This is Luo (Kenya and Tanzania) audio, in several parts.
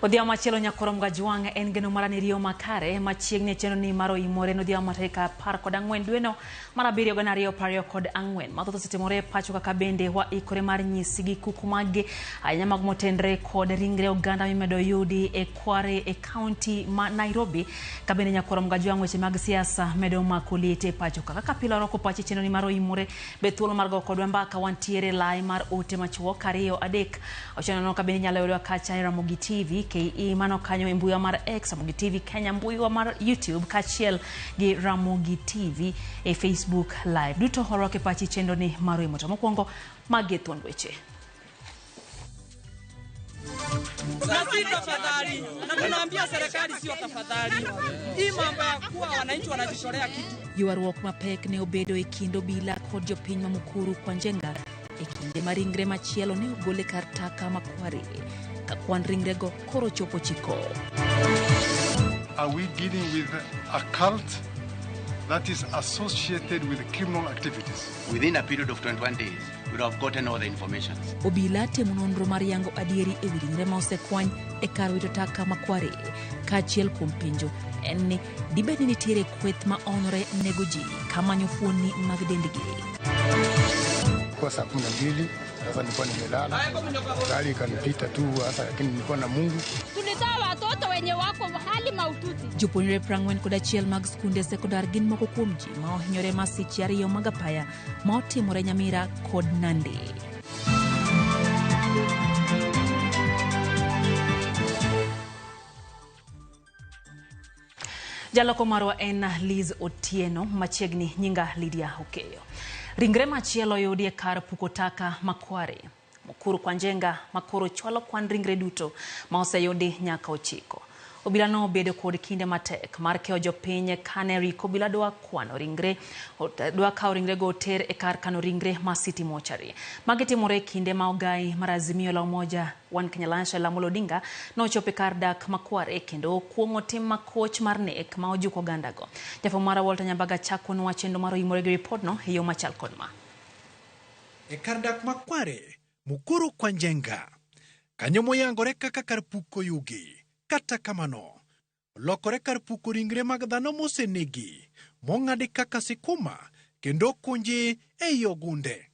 Odia machielo nyakorom gajuang en geno marani Rio Makare machiegne cheno ni maro imore no dia mateka par kod angwen dueno marabirio gana Rio pario kod angwen mathoto sitemore pacho kaka bende wa ikore mar nyisigi kukumage anyamag motendre kod ringre oganda mimedo yudi e kware e county ma Nairobi kabene nyakorom gajuang weche mag siasa medo makulite pacho kaka pilaro ko pachi cheno ni maro imore bethuolo margo kod mbaka wantiere lai mar ote machuo kario adek ochano no kabene nyalo yodo kacha Ramogi TV KE mano kanyo embuya mar X Ramogi TV Kenya mbuya mar YouTube kachiel gi Ramogi TV e Facebook live duto horoke pachi chendo ni maro imoto mokwongo magethon weche tafadhali na tunaambia serikali sio tafadhali hii mambo ya kuwa wananchi wanajitolea kitu yuarruok mapek ne obedo e kindo bila kod jopiny mamukuru kwa njenga e kinde maringre machielo ne ogole kar taka makware kakwan ringrego koro chopo chiko. Are we dealing with a cult that is associated with criminal activities? Within a period of 21 days, we would have gotten all the information. Obila temo nonro mar yango adieri e wi ringre ma osekwany e kar wito taka makware kachiel kuom penjo en ni dibed ni nitiere kweth ma onore nego ji kamanyo fuoni mag dendgi. Kwa saa 12 sasa nilikuwa nimelala gari kanipita tu hasa lakini nilikuwa na Mungu. Tulitoa watoto wenye wako hali maututi. Jopuonjre prangwen kod achiel mag skunde sekondar gin moko kuom ji ma ohinyore masiche ariyo mag apaya ma otimore Nyamira kod Nandi. Jaloko marwa en Liz Otieno machiegni nyinga Lydia Okeyo. Ringre machielo yudi e kar puko taka makware. Mukuru kwa njenga makoro chwalo kwan ringre duto ma oseyudi nyaka ochiko. Obila no bedo kod kinde matek mar keo jopiny kane riko obila dwa kwano ringre dwa kao ringre go ter e kar kano ringre ma City Mortuary. Magitimore kinde ma ogai mar Azimio la Umoja One Kenya Alliance la Amolo Odinga no chope kar dak makware kendo kuongo tim makoch mar nek ma ojuko gandago. Jafo mara Walter Nyambaga chako no wachendo maro imore gi report no e yo machal kod ma. E kar dak makware mukuru kwa njenga kanyo moyangore kaka kar puko yugi. Kata kamano, lokore kar puko ringre mag dhano mosenegi, mong'adi kaka sikuma, kendo kunji e yogunde.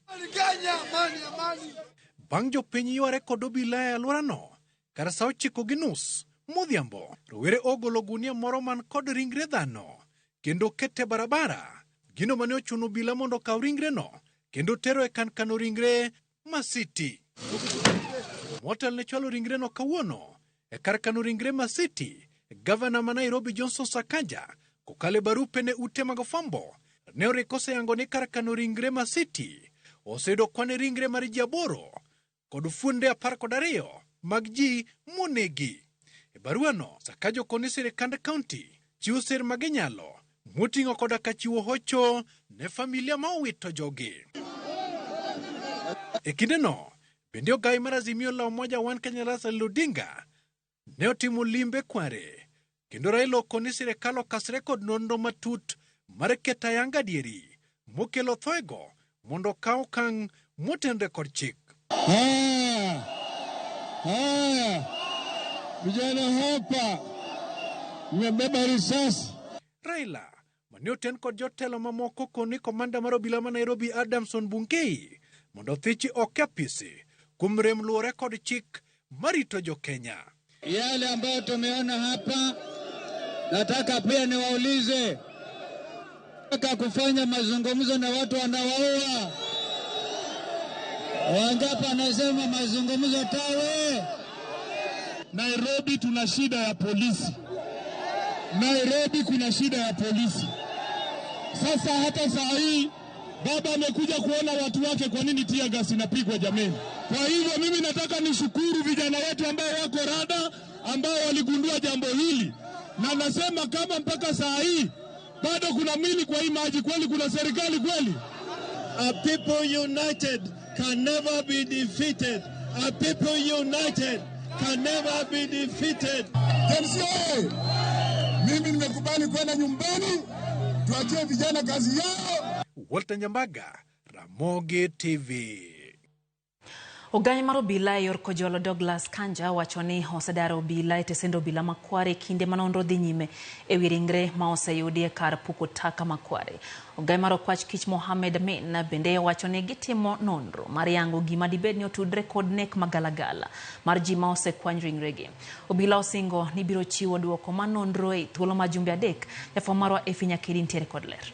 Bang' jopiny yware kod obila e alworano, kar sa 9:30 modhiambo, rowere ogolo gunia moro man kod ringre dhano, kendo kete barabara, gino mane ochuno obila mondo kaw ringreno, kendo tero e kan kano ringre ma City. Motel ne chwalo ringreno kawuono, e kar kano ringre ma City, Gavana ma Nairobi Johnson Sakaja, kokale barupe ne ute mag fwambo, ne orikose yango ni kar kano ringre ma City, osedo kwane ringre mar ji 8, kod fuonde 12 mag ji monegi. E baruano, Sakaja okoni sirkand kaunti chiwo sir maginyalo, moting'o koda ka chiwo hocho ne familia ma owito jogi. E kindeno, bende ogai mar Azimio la Umoja One Kenya Alliance la Odinga ne otimo limbe kware, kendo Raila okoni sirkal okasre kod nonro matut mar keto ayanga adieri mokelo thoego mondo kaw okang' motenre kod chik. Vijana hapa mmebeba risasi. Raila mane oten kod jotelo mamoko koni komanda mar obila ma Nairobi Adamson Bungei mondo thichi ok apisi kuom rem luore kod chik marito jo Kenya. Yale ambayo tumeona hapa, nataka pia niwaulize, nataka kufanya mazungumzo na watu wanaoua. Wangapi anasema mazungumzo tawe? Nairobi tuna shida ya polisi. Nairobi kuna shida ya polisi. Sasa hata saa hii baba amekuja kuona watu wake kwa nini tear gas inapigwa jameni. Kwa hivyo mimi nataka nishukuru vijana wetu ambao wako rada, ambao waligundua jambo hili. Na nasema kama mpaka saa hii bado kuna mili kwa hii maji, kweli kuna serikali kweli? A people united can never be defeated. A people united can never be defeated. Jamsi, mimi nimekubali kwenda nyumbani, tuachie vijana kazi yao. Walter Nyambaga, Ramogi TV. Ogai mar obila yor kojolo Douglas Kanja wachoni osedaro obila etesendo obila Makware kinde manonro dhi nyime ewi ringre ma oseyudi kar puko taka Makware. Ogai mar okwach kich Mohamed Amin bende wachoni gitimo nonro mar yango gima dibed ni otudre kod nek magalagala mar ji ma osekwany ringregi. Obila osingo ni biro chiwo duoko ma nonro e thuolo ma jumbe adek. Jafwambo marwa Efi Nyakedi ntiere kod ler.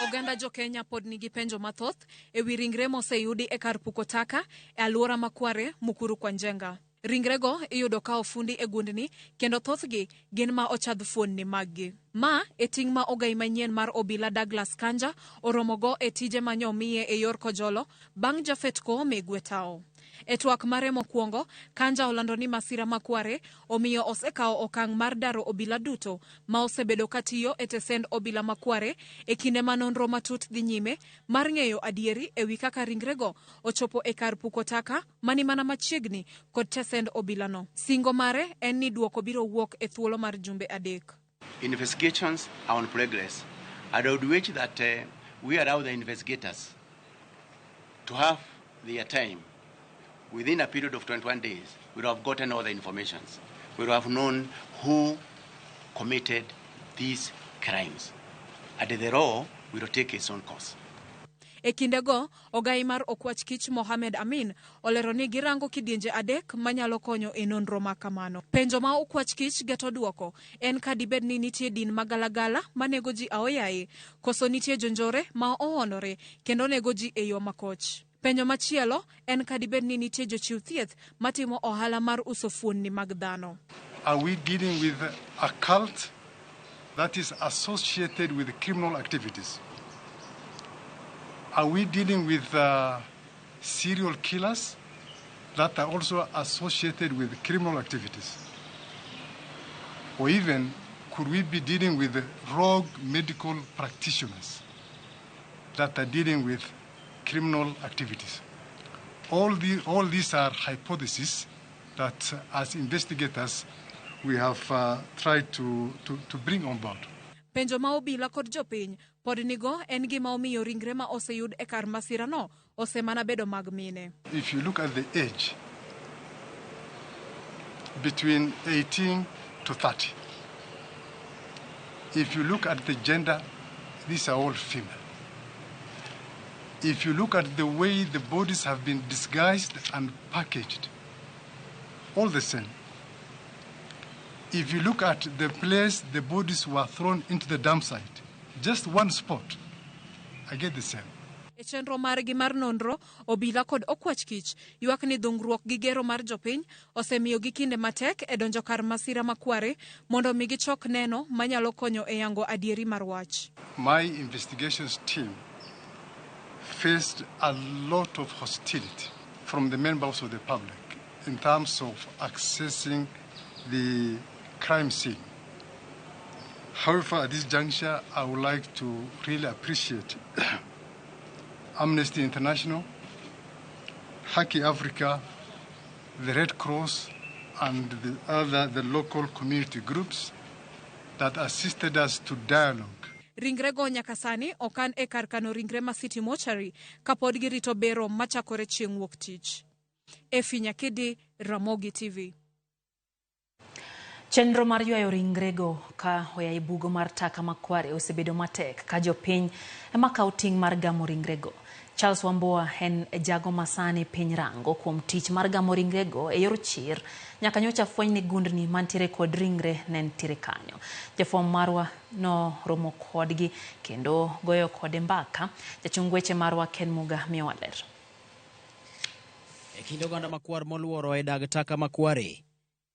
Oganda jo Kenya pod nigi penjo mathoth ewi ringre moseyudi e kar puko taka e alwora Makware, Mukuru kwa Njenga. Ringrego iyudo ka ofundi e gundni kendo thothgi gin ma ochadh fuonni maggi. Ma e ting' ma ogai manyien mar obila Douglas Kanja oromogo e tije manyo miye e yor kojolo bang' Jafet Koome gwetao. E twak mare mokwongo, Kanja olando ni masira Makware omiyo osekao okang' mar daro obila duto ma osebedo katiyo e tesend obila Makware e kinde manonro matut dhi nyime mar ng'eyo adieri ewi kaka ringrego ochopo e kar puko taka mani mana machiegni kod tesend obila no. Singo mare en ni duoko biro wuok e thuolo mar jumbe adek. Investigations are on progress. I would wish that we allow the investigators to have their time. Within a period of 21 days, we will have gotten all the information. We will have known who committed these crimes. And the law will take its own course. E kindego, ogai mar okwach kich Mohamed Amin olero ni girango kidienje adek manyalo konyo e nonro makamano. Penjo ma okwach kich geto duoko en ka dibed ni nitie din magalagala manego ji aoyaye, koso nitie jonjore ma oonore kendo nego ji e yo makoch. Penjo machielo en ka dibed ni nitie jochiw thieth matimo ohala mar uso fuonni mag dhano. Are we dealing with a cult that is associated with criminal activities? Are we dealing with serial killers that are also associated with criminal activities? Or even, could we be dealing with rogue medical practitioners that are dealing with criminal activities? All these are hypotheses that, as investigators, we have tried to bring on board. Penjo ma obila kod jopiny pod nigo en gima omiyo ringre ma oseyud e kar masira no osemana bedo mag mine. If you look at the age, between 18 to 30. If you look at the gender, these are all female. If you look at the way the bodies have been disguised and packaged, all the same. If you look at the place the bodies were thrown into the dump site, just one spot, I get the same. E chenro margi mar nonro, obila kod okwach kich ywak ni dhungruok gi gero mar jopiny osemiyo gi kinde matek e donjo kar masira Makware mondo mi gichok neno manyalo konyo e yango adieri mar wach. My investigations team faced a lot of hostility from the members of the public in terms of accessing the crime scene. However, at this juncture, I would like to really appreciate Amnesty International, Haki Africa, the Red Cross, and the local community groups that assisted us to dialogue. Ringrego nyaka sani okan e kar kano ringre ma City Mortuary kapod girito bero machakore chieng' wuok tich. Efi Nyakedi, Ramogi TV. Chenro mar ywayo ringrego ka oya e bugo mar taka Makware osebedo matek ka jopiny ema kawo ting' mar gamo ringrego. Charles Wambua en jago masani piny rango kuom tich mar gamo ringrego e yor chir nyaka nyocha fweny ni gundni mantiere kod ringre ne nitiere kanyo. Jafwambo marwa no romo kodgi kendo goyo kode mbaka. Jachung weche marwa Ken Muga miyo waler. E kinde oganda makwar moluoro e dag taka makware,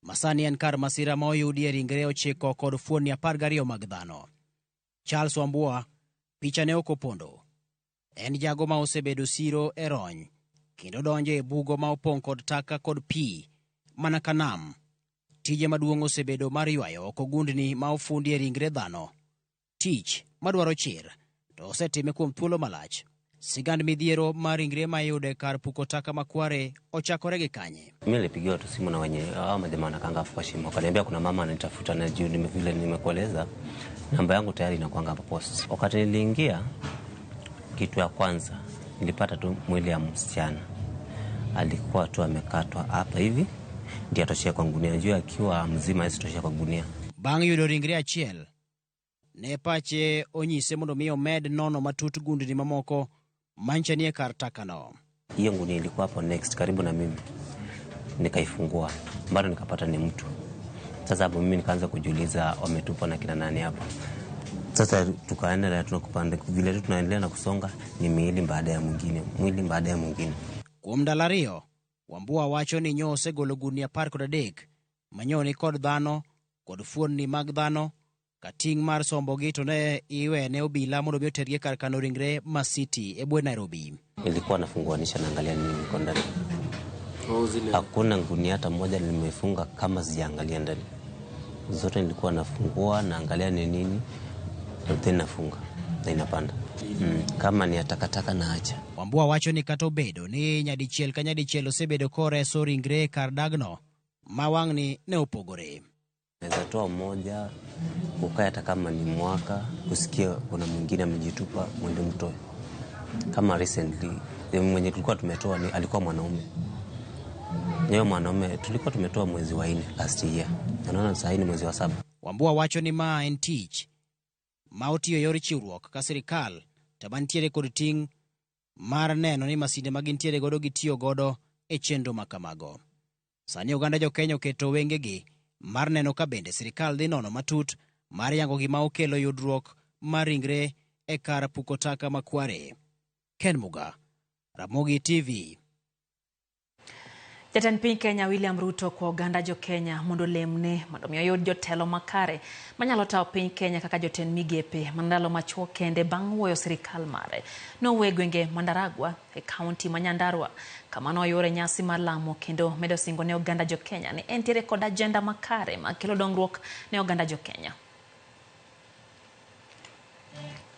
masani en kar masira ma oyudie ringre 9 kod fuoni 12 mag dhano. Charles Wambua picha ne ok opondo. En jago ma osebedo siro e rony kendo donjo e bugo ma opong' kod taka kod pi mana kanam. Tije maduong' osebedo mar ywayo oko gundni ma ofundi e ringre dhano. Tich madwaro chir to osetime kuom thuolo malach. Sigand midhiero mar ringre ma yude kar puko taka makware ochakore gi kanye. Mimi nilipigiwa tu simu na wenye majamaa na kanga kwa shimo. Wakaniambia kuna mama ananitafuta na juu vile nimekueleza namba yangu tayari inakuanga hapo post. Wakati niliingia, kitu ya kwanza nilipata tu mwili ya msichana. Alikuwa tu amekatwa hapa hivi ndio atoshia kwa gunia, juu akiwa mzima isitoshia kwa gunia. Bang' yudo ringre achiel, ne pache onyise mondo miyo med nono matut gundni mamoko manchanie kar takano. Hiyo gunia ilikuwa hapo next karibu na mimi. Nikaifungua, bado nikapata ni mtu. Sasa hapo mimi nikaanza kujiuliza wametupa na kina nani hapa. Sasa tukaendelea tunakupanda vile tu tunaendelea na kusonga, ni mwili baada ya mwingine. Kuom ndalo ariyo, Wambua wacho ni nyo osegolo gunia 13 manyoni kod dhano kod fuonni mag dhano ka ting' mar sombogi to ne iwene obila mondo otergie kar kano ringre Masiti e bwe Nairobi. Nilikuwa nafunguanisha naangalia nini niko ndani. Hakuna gunia hata moja nimefunga kama sijaangalia ndani. Zote nilikuwa nafungua naangalia ni nini, then nafunga na inapanda. Kama ni atakataka na acha. Wambua wacho ni kata obedo ni nyadichiel ka nyadichiel osebedo koreso ringre kar dagno ma wang'ni ne opogore. Naweza toa moja ukae hata kama ni mwaka usikie kuna mwingine amejitupa mwende mtoe. Kama recently mwenye tulikuwa tumetoa alikuwa mwanaume. Leo mwanaume tulikuwa tumetoa mwezi wa 4 last year. Naona sasa ni mwezi wa 7. Wambua wacho ni ma en tich ma otiyo yor chiwruok ka sirikal tabantiere kod ting' mar neno ni masinde magintiere godo gitiyo godo e chenro makamago. Sani oganda jo-Kenya oketo wengegi mar neno ka bende sirikal dhi nono matut mar yango gima okelo yudruok mar ringre e kar puko taka makware. Ken Muga, Ramogi TV. Jatend piny Kenya William Ruto kwa oganda jo-Kenya mondo lemne mondo miyo yud jotelo makare manyalo tawo piny Kenya kaka jotend migepe mandalo machuo kende bang' wuoyo sirikal mare. Nowe gwenge Mandaragwa e kaunti ma Nyandarua kama noyore nyasi mar lamo kendo medo singo ne oganda jo-Kenya ni entiere kod agenda makare makelo dongruok ne oganda jo-Kenya.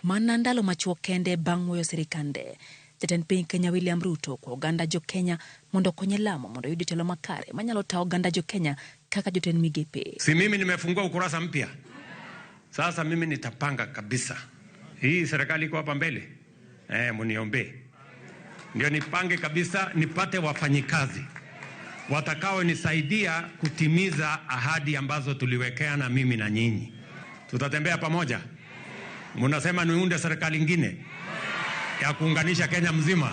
Mandalo machuo kende bang' wuoyo sirikande. Jatend piny Kenya William Ruto kwa oganda jo-Kenya mondo konye lamo mondo yudi telo makare manyalo tawo oganda jo-Kenya kaka jotend migepe. Si mimi nimefungua ukurasa mpya. Sasa mimi nitapanga kabisa. Hii serikali iko hapa mbele. Muniombe. Ndio nipange kabisa nipate wafanyikazi watakao nisaidia kutimiza ahadi ambazo tuliwekea na mimi na nyinyi. Tutatembea pamoja. Munasema niunde serikali nyingine ya kuunganisha Kenya mzima.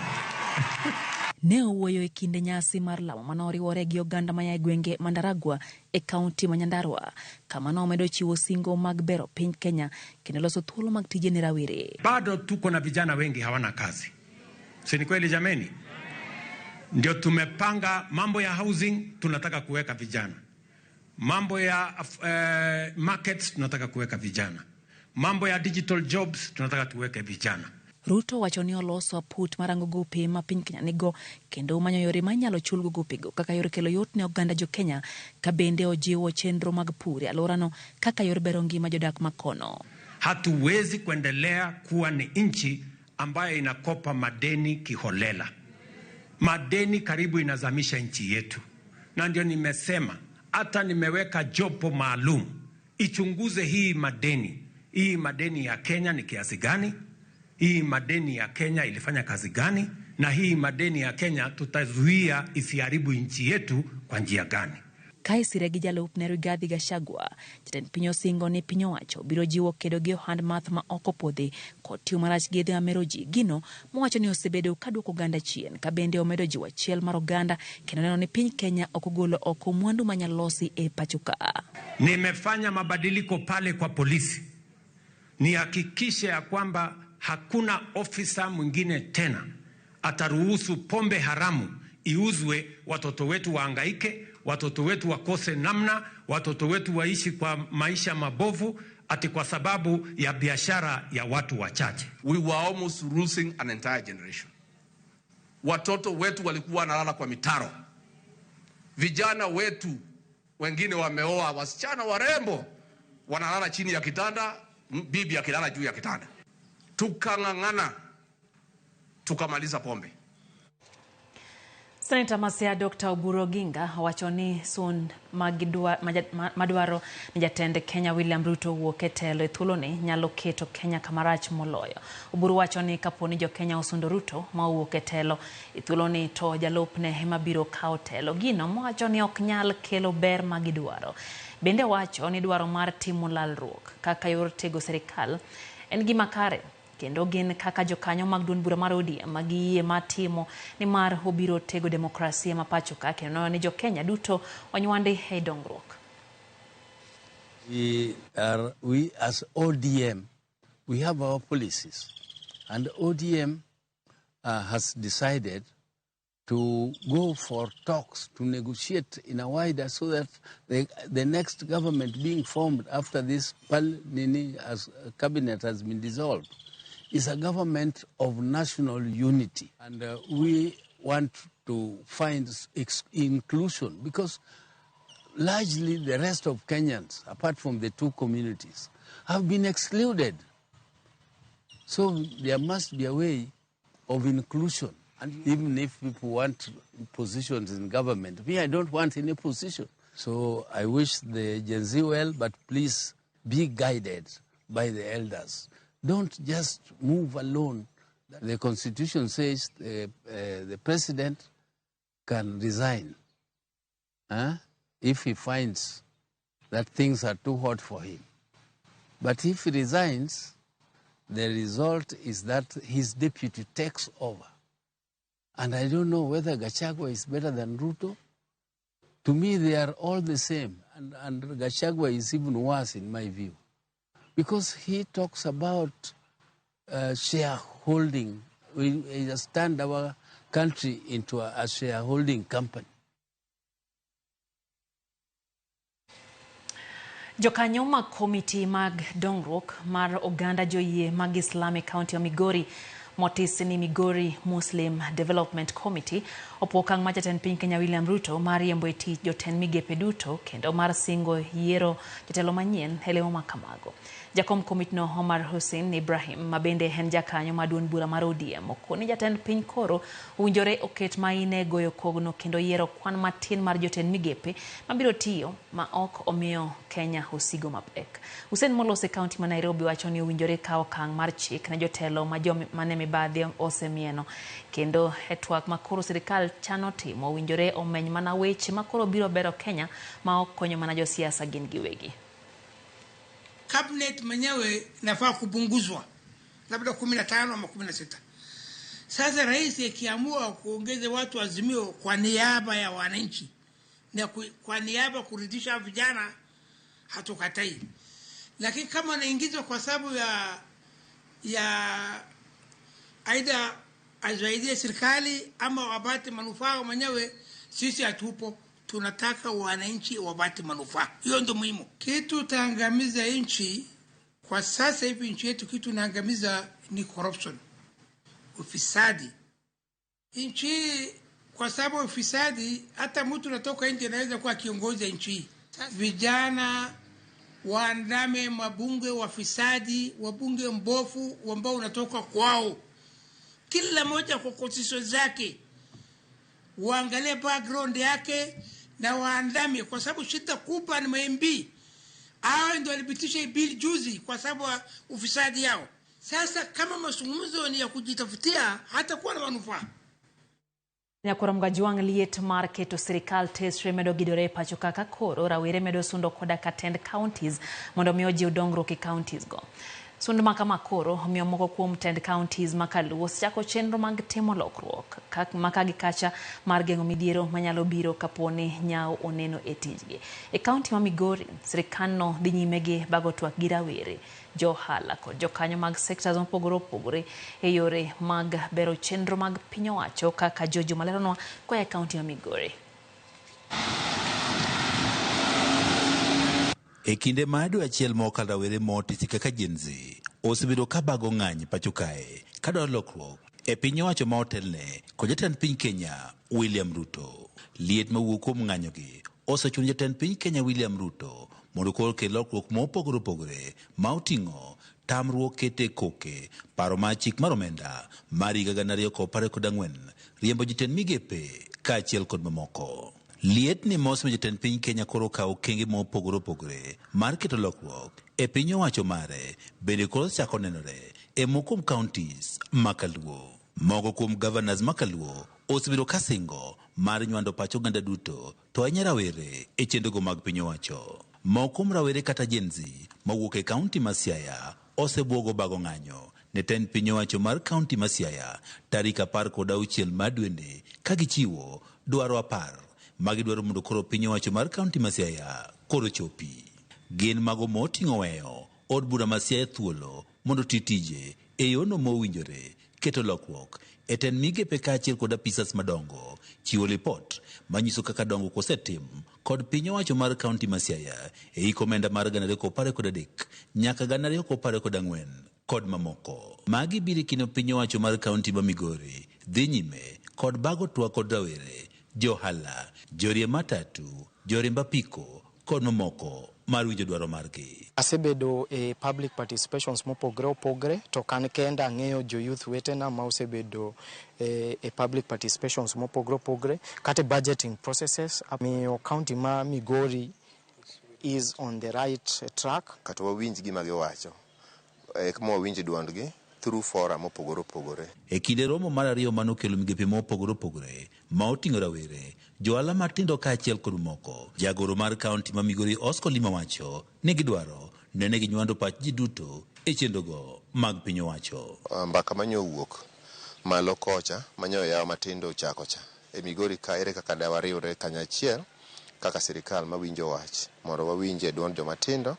Ne owuoyo e kinde nyasi mar lamo manoriwore gi oganda maya e gwenge Mandaragwa e kaunti ma Nyandarua kama nomedo chiwo singo mag bero piny Kenya kendo loso thuolo mag tije ne rawere. Bado tuko na vijana wengi hawana kazi. Si ni kweli jameni? Ndio tumepanga mambo ya housing tunataka kuweka vijana. Mambo ya markets tunataka kuweka vijana. Mambo ya digital jobs tunataka tuweke vijana. Ruto wacho ni oloso aput marango gope ma piny Kenya nigo kendo manyo yore manyalo chulgo gopego kaka yore kelo yot ne oganda jo-Kenya ka bende ojiwo chenro mag pur e alworano kaka yore bero ngima jodak makono. Hatuwezi kuendelea kuwa ni nchi ambayo inakopa madeni kiholela. Madeni karibu inazamisha nchi yetu. Na ndio nimesema hata nimeweka jopo maalum ichunguze hii madeni. Hii madeni ya Kenya ni kiasi gani? Hii madeni ya Kenya ilifanya kazi gani? Na hii madeni ya Kenya tutazuia isiharibu nchi yetu kwa njia gani? Kaisire gi jalup ne Rigathi Gachagua. Jatend piny osingo ni piny owacho biro jiwo kedo gi ohand math ma ok opodhi kod tiyo marach gi yedhe mamero ji. Gino mowacho ni osebedo kaduoko oganda chien, ka bende omedo jiwo achiel mar oganda kendo neno ni piny Kenya ok ogolo oko mwandu manyalosi e pachuka. Nimefanya mabadiliko pale kwa polisi, nihakikishe ya kwamba hakuna ofisa mwingine tena ataruhusu pombe haramu iuzwe, watoto wetu waangaike, watoto wetu wakose namna, watoto wetu waishi kwa maisha mabovu ati kwa sababu ya biashara ya watu wachache. We were almost losing an entire generation. Watoto wetu walikuwa wanalala kwa mitaro. Vijana wetu wengine wameoa wasichana warembo, wanalala chini ya kitanda, bibi akilala juu ya kitanda. Tukang'ang'ana, tukamaliza pombe. Seneta Masia Dr. Oburu Oginga wacho ni sun madwaro ni jatend Kenya William Ruto wuok e telo e thuloni nyalo keto Kenya kamarach moloyo. Oburu wacho ni kaponi jo Kenya osundo Ruto ma wuok e telo e thuloni to jalupne ema biro kawo telo. Gino mowacho ni ok nyal kelo ber ma gidwaro. Bende wacho ni dwaro mar timo lalruok kaka yor tego serikal en gima kare, kendo gin kaka jokanyo mag duond bura mar ODM magiyie matimo ni mar obiro tego demokrasia ma pachoka kendo ni jo Kenya duto onywande e dongruok. We as ODM, we have our policies, and ODM has decided to go for talks to negotiate in a wider so that the next government being formed after this cabinet has been dissolved is a government of national unity. And we want to find inclusion because largely the rest of Kenyans, apart from the two communities, have been excluded. So there must be a way of inclusion. And even if people want positions in government, me, I don't want any position. So I wish the Gen Z well, but please be guided by the elders. Don't just move alone. The Constitution says the president can resign if he finds that things are too hot for him. But if he resigns, the result is that his deputy takes over. And I don't know whether Gachagua is better than Ruto. To me, they are all the same. And Gachagua is even worse in my view. Because he talks about shareholding. We just turned our country into a shareholding company. Jokanyo mag komiti mag dongruok mar oganda joyie mag Islamic County of Migori motis ni Migori Muslim Development Committee opo okang' ma jatend piny Kenya William Ruto mar riembo e tich jotend migepe duto kendo mar singo yiero jatelo manyien e lemo ma kamago. Jakom komiti no Omar Hussein Ibrahim mabende en jakanyo ma duond bura mar ODM okoni jatend piny koro owinjore oket maine goyo kogno kendo yiero kwan matin mar jotend migepe mabiro tiyo ma ok omiyo Kenya osigo mapek. Hussein Molos e kaunti ma Nairobi wacho ni owinjore kawo okang' mar chik ne jotelo mane mibadhi osemieno kendo e twak ma koro sirikal chano timo owinjore omeny mana weche ma koro biro bero Kenya ma ok konyo mana josiasa gin giwegi. Cabinet mwenyewe nafaa kupunguzwa labda 15 ama 16. Sasa rais akiamua kuongeza watu Azimio kwa niaba ya wananchi na kwa niaba kuridhisha vijana hatukatai. Lakini kama anaingizwa kwa sababu ya aidha azaidie serikali ama wapate manufaa mwenyewe, sisi hatupo. Tunataka wananchi wapate manufaa. Hiyo ndio muhimu. Kitu taangamiza nchi kwa sasa hivi, nchi yetu kitu naangamiza ni corruption, ufisadi. Nchi kwa sababu ufisadi, hata mtu natoka nje anaweza kuwa kiongozi nchi. Vijana waandame mabunge wafisadi, wabunge mbofu ambao unatoka kwao. Kila moja kwa constitution zake. Waangalie background yake na waandame, kwa sababu shida kubwa ni MMB. Hao ndio walipitisha bill juzi kwa sababu ufisadi yao. Sasa kama mazungumzo ni ya kujitafutia, hata kuwa na manufaa. Nyakuram Gajuang liet mar keto sirikal tesre medo gidore pacho kaka koro rawere medo sundo koda katend counties mondo miyo ji dongruok e counties go. Sund makama koro omiyo moko kuom tend counties makaluo chako chenro mag timo lokruok maka gi kacha mar geng'o midhiero manyalo biro kaponi nyao oneno e tijgi. E kaunti ma Migori, sirikano dhi nyime gi bago twak gi rawere, johala kod jokanyo mag sectors mopogore opogore e yore mag bero chenro mag piny owacho kaka Jojo Maleronwa koa e kaunti ma Migori. E kinde madu achiel mokal rawere motisi kaka Gen Z osebedo ka bago ng'any pacho kae kadwa lokruok e piny owacho ma otelne kod jatend piny Kenya William Ruto. Liet mawuok kuom ng'anyogi osechuno jatend piny Kenya William Ruto mondo koro kel lokruok mopogore opogore ma oting'o tamruok kete koke paro mar chik mar omenda mar higa 2014 riembo jatend migepe kaachiel kod mamoko. Liet ni mos me jatend piny Kenya koro kawo okenge mopogore opogore mar keto lokruok e piny owacho mare bende koro chako nenore e moko kuom counties makaluo. Moko kuom governors makaluo osebedo kasingo mar nywando pacho oganda duto to ahinya rawere e chenrogo mag piny owacho. Moko kuom rawere kata Gen Z mawuok e kaunti ma Siaya osebwogo bago ng'anyo ne tend piny owacho mar kaunti ma Siaya tarik 16 mar dwene ka gichiwo dwaro 10 magidwaro mondo koro piny owacho mar kaunti ma Siaya koro chopi. Gin mago moting'o weyo od bura ma Siaya thuolo mondo titije e yono mowinjore, keto lokruok e tend migepe kaachiel kod apisas madongo, chiwo lipot manyiso kaka dongo kosetim kod piny owacho mar kaunti ma Siaya e hik omenda mar 2013 nyaka 2014 kod mamoko. Magi biro kino piny owacho mar kaunti ma Migori dhi nyime kod bago twak kod rawere, johala, jorie matatu, jorimb apiko kod mamoko mar winjo dwaro margi. Asebedo e public participations mopogre opogre to kan kenda ang'eyo jo youth wetena ma osebedo e public participations mopogre opogre kata budgeting processes. Miyo county ma Migori is on the right track. Kata wawinj gima giwacho kama wawinj duondgi through forum mopogore opogore. E kinde romo mar ariyo manokelo migepe mopogore opogore ma oting'o rawere, johala matindo kaachiel kod moko, jagoro mar kaunti ma Migori Oscar Lima wacho ni gidwaro nene gi nywando pach ji duto e chenrogo mag piny owacho. Mbaka manyo wuok malo kocha manyo yawo matindo chako cha e Migori ka ere kaka dawa riwre kanyachiel kaka sirikal mawinjo wach mondo wawinje duond jomatindo,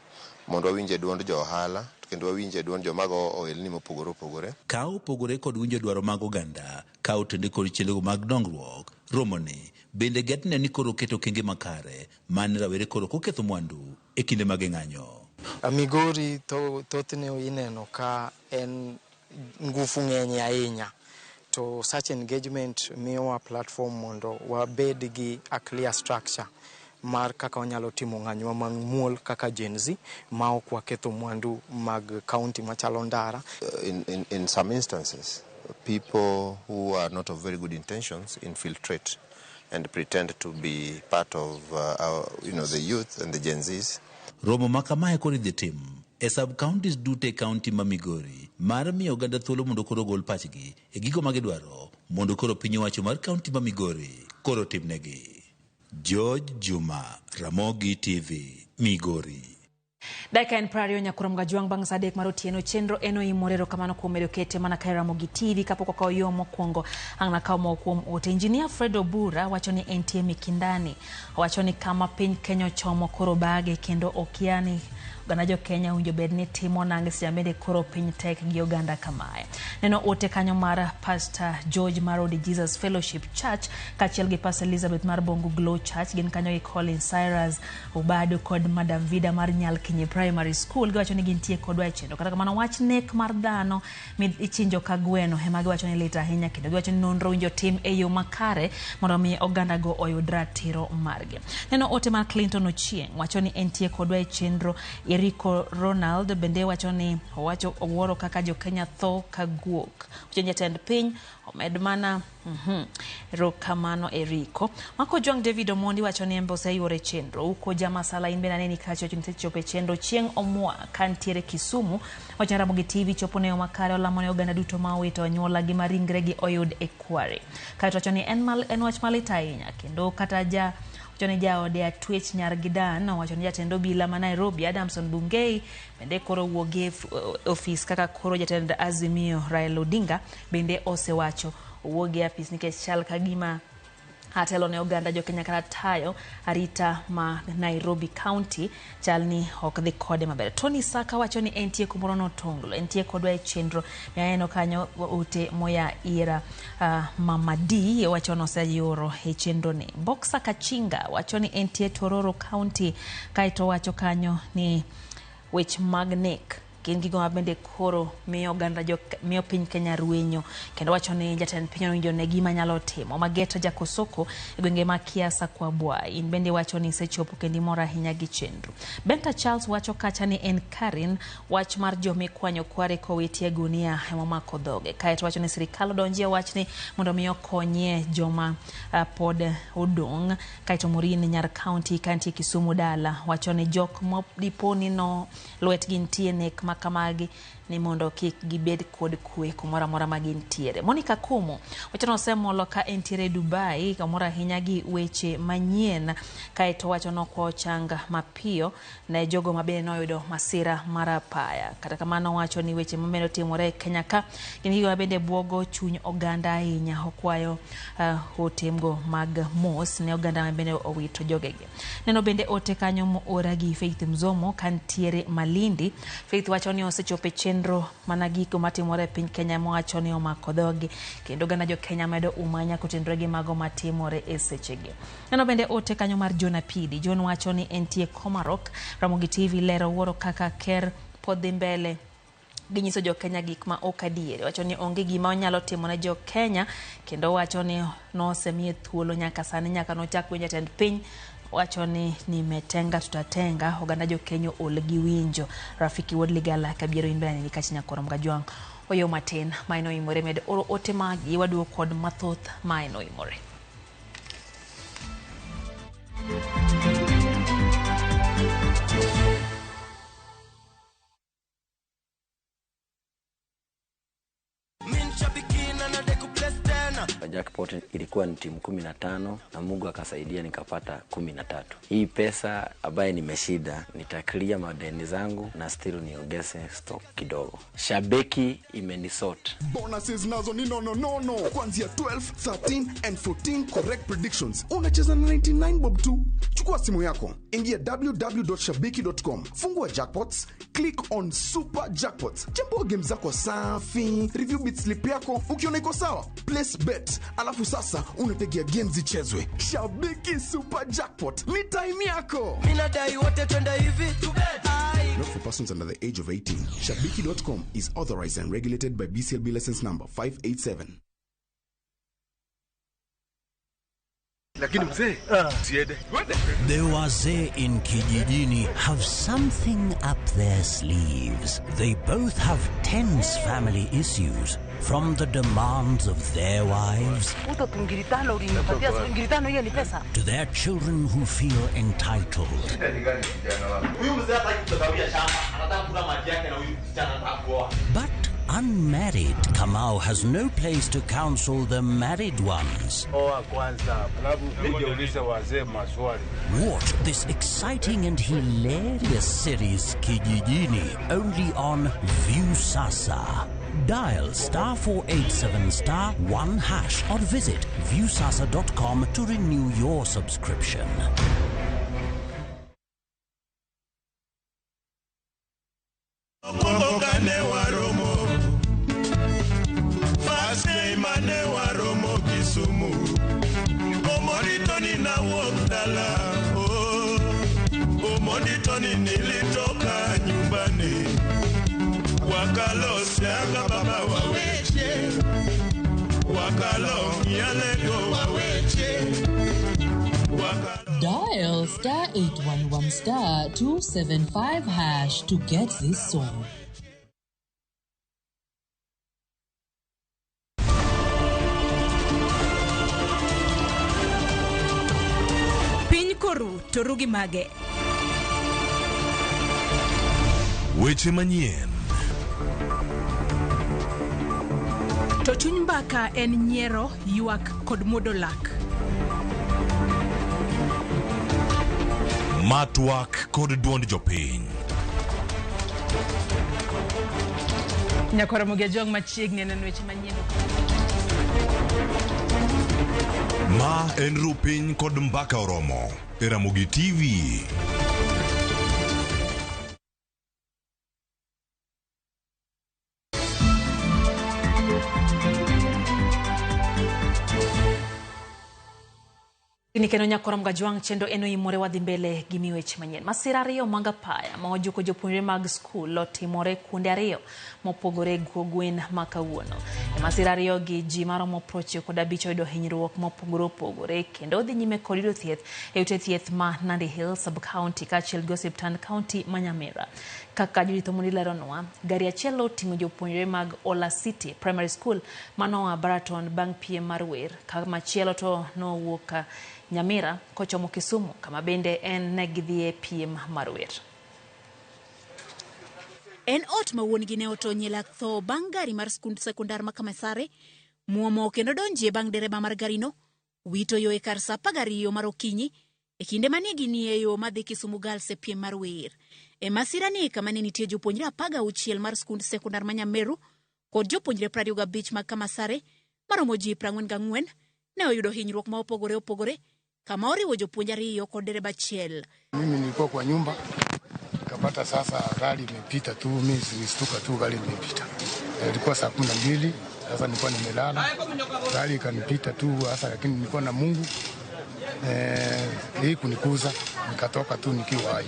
mondo wawinje duond johala kendo wawinje duond jomago ohelni mopogore opogore. Ka opogore kod winjo dwaro mag oganda, ka otende kod chenrogo mag dongruok, romoni bende getne ni koro keto kenge makare man rawere koro koketho mwandu e kinde mag ng'anyo. Migori thothne ineno ka en ngufu ng'eny ahinya, to such engagement miyowa platform mondo wabed gi a clear structure mar kaka wanyalo timo ng'anyo mag muol kaka Gen Z ma ok waketho mwandu mag county machalo Ndara. In some instances, people who are not of very good intentions infiltrate and pretend to be part of the youth and the Gen Zs. Romo makamae koro idhi tim e sub counties duto e kaunti ma Migori mar miyo oganda thuolo mondo koro gol pachgi e gigo ma gidwaro mondo koro piny owacho mar kaunti ma Migori koro timnegi. George Juma, Ramogi TV, Migori. Dakika en 20 Nyakuram Gajuang bang' saa 3 mar otieno chenro eno imorero kamano kuom medo kete mana kae Ramogi TV kapok okawo yo mokwongo ang' nakawo moko kuom ote. Engineer Fred Obura wacho ni NTA Mikindani wacho ni kama piny Kenya ochomo koro bage kendo okiani oganda jo Kenya winjo bed ni timo nange sijamede koro piny tek gi oganda kamae. Neno ote kanyo mar Pastor George Marodi Jesus Fellowship Church kachiel gi Pastor Elizabeth mar Bongo Glow Church gin kanyo gi Colin Cyrus Obado kod Madam Vida mar Nyal Kinyi Primary School giwacho ni gintie kodwa e chendo. Kata kamano wach nek mar dhano ichinjo ka gweno hema giwacho ni lit ahinya kendo giwacho ni nonro winjo tim e yo makare mondo mi oganda go oyud ratiro margi. Neno ote mar Clinton Ochieng wacho ni entie kodwa e chenro Erico Ronald bende wacho ni owacho owuoro kaka jo Kenya tho kaguok. Jatend piny omed mana rokamano Erico. Mako Jwang David Omondi wacho ni embose yore chenro uko jama sala in bena neni kacho chope chenro chieng omwa kantiere Kisumu wachara mogi TV chopo ne omakare olamone oganda duto ma owito anyuola gi maringre gi oyud e Kware. Kaito wacho ni en wach malit ahinya kendo kata Joni jaode atwech nyar gidan wacho ni jatend obila ma Nairobi Adamson Bungei bende koro wuoge office kaka koro jatend Azimio Raila Odinga bende osewacho wuoge office nikech chal kagima atelo ne oganda jo Kenya kata tayo arita ma Nairobi County chalni ok dhi kode maber. Tony Saka wacho ni entie kumoro no tonglo entie kodwa e chenro yaeno kanyo ute moya ira Mamadi wacho no sayoro e chenro ni. Boxer Kachinga wacho ni entie Tororo County kaito wacho kanyo ni wech magnek kin gigo mabende koro miyo oganda miyo piny Kenya ruenyo kendo wacho ni jatend piny owinjo ne gima nyalo timo. Mageto Jakosoko e gwenge ma Kiasa kwa Bwa in bende wacho ni sechopo kendi mora hinya gi chenro. Benta Charles wacho kacha ni en Karin wach mar jome kwanyo Kware kowetie gunia emomako dhoge. Kaito wacho ni sirikal donjie wach ni mondo miyo konye joma pod odong. Kaito Morin nyar county kanti Kisumu dala wacho ni jok modiponi no luet gintie nek makamagi ni mondo kik gibed kod kwe kumora mora magintiere. Monica Kumo wacho no semolo ka entiere Dubai kamora hinya gi weche manyien kaito wacho no kwa changa mapio na jogo mabene noyudo masira marapaya. Kata kamano wacho ni weche mameno timore Kenya ka gin mabende buogo chuny oganda ahinya okwayo hotemgo mag mos ne oganda mabende owito jogege. Neno bende ote kanyo mo ora gi Faith Mzomo kantiere Malindi. Faith wacho ni osechope chenro managiko matimore piny Kenya mowacho ni omako dhoge kendo gana jo Kenya medo umanya kutendore gi mago matimore e sechege. Neno bende ote kanyo mar John Apidi. John wacho ni entie Komarok Ramogi TV lero wuoro kaka ker podhi mbele ginyiso jo Kenya gik ma okadiere. Wacho ni onge gima onyalo timo ne jo Kenya kendo wacho ni nosemie thuolo nyaka sani nyaka nochak winjo jatend piny wacho ni nimetenga tutatenga oganda jo Kenya olgi winjo. Rafiki Wodligala kabiero inbani ni kachinya korom gajwang oyo matin maino imore med oro ote magi waduo kod mathoth maino imore. Jackpot ilikuwa ni timu 15 na Mungu akasaidia nikapata 13. Hii pesa ambaye nimeshida nitaklia madeni zangu na still niongeze stock kidogo. Shabeki imenisort. Bonuses nazo ni no. Kuanzia 12, 13 and 14 correct predictions. Unacheza na 99 bob tu. Chukua simu yako, ingia www.shabiki.com. Fungua jackpots, click on super jackpots. Chambua game zako safi, review bit slip yako, ukiona iko sawa, place bet. Alafu sasa unategea games zichezwe. Shabiki super jackpot. Ni time yako. Mina dai wote twenda hivi to bet. Not for persons under the age of 18. Shabiki.com is authorized and regulated by BCLB license number 587. The wazee in kijijini have something up their sleeves. They both have tense family issues, from the demands of their wives to their children who feel entitled. But unmarried Kamau has no place to counsel the married ones. Watch this exciting and hilarious series Kijijini only on Viusasa. Dial *487*1# or visit viusasa.com to renew your subscription. Nilitoka nyumbani wakalo siaga baba waweche wakalo yalego waweche wakalo Dial *811*275# to get this song. Piny koru torugi mage. Weche manyien. To chuny mbaka en nyiero, ywak kod muodo lak. Matwak kod duond jopiny. Nyakoro Mugiajong machiegni neno weche manyien. Ma en Rupiny kod mbaka oromo. Ramogi TV. Nikeno nyakoro Mgajwang' chendo eno imore wadhi mbele gi miweche manyien. Masira ariyo mag apaya ma ojuko jopuonjre mag skul otimore kuonde ariyo mopogore gwen ma kawuono. Masira ariyo gi ji maromo 95 oyudo hinyruok mopogore opogore kendo odhi nyime kod yudo thieth e ute thieth ma Nandi Hills sub-county kaachiel gi osiptand county ma Nyamira. Kaka Judith Omondi leronwa, gari achiel oting'o jopuonjre mag Ola City Primary School manoa Baraton bang' piem mar wer, kama chielo to nowuok Nyamira kochomo Kisumu kama bende en negidhie piem mar wer. En ot ma wuon gi ne otony lak tho bang' gari mar skund sekondar ma Kamasare muomo kendo donjie bang' dereba mar garino wito yo e kar sa 12 mar okinyi e kinde mane ginie yo madhi Kisumu Girls e piem mar wer. E masira ni kama ne nitie jopuonjre 16 mar skund sekondar ma Nyameru kod jopuonjre 25 mag Kamasare maromo ji 44 ne oyudo hinyruok ma opogore opogore kama oriwo jopuonjre 2 kod dereba achiel. Mimi nilikuwa kwa nyumba nikapata sasa gari imepita tu, mimi nilistuka tu gari imepita. Ilikuwa saa 12, sasa nilikuwa nimelala. Gari ikanipita tu sasa, lakini nilikuwa na Mungu hii kunikuza, nikatoka tu nikiwa hai.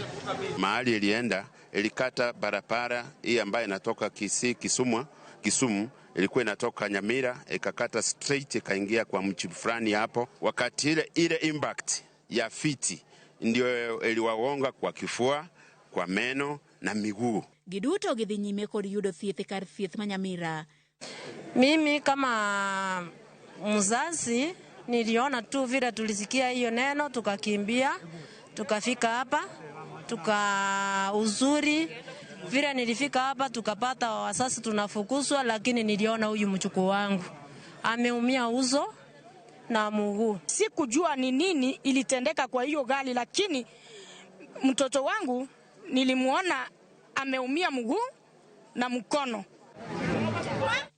Mahali ilienda ilikata barabara hii ambayo inatoka Kisumu ilikuwa inatoka Nyamira ikakata straight ikaingia kwa mji fulani hapo. Wakati ile impact ya fiti ndio iliwagonga kwa kifua, kwa meno na miguu. Giduto gidhi nyime kod yudo thieth kar thieth ma Nyamira. Mimi kama mzazi niliona tu vile tulisikia hiyo neno tukakimbia tukafika hapa uzuri vile nilifika hapa tukapata wasasi tunafukuzwa, lakini niliona huyu mchukuu wangu ameumia uso na mguu. Sikujua ni nini ilitendeka kwa hiyo gari, lakini mtoto wangu nilimuona ameumia mguu na mkono.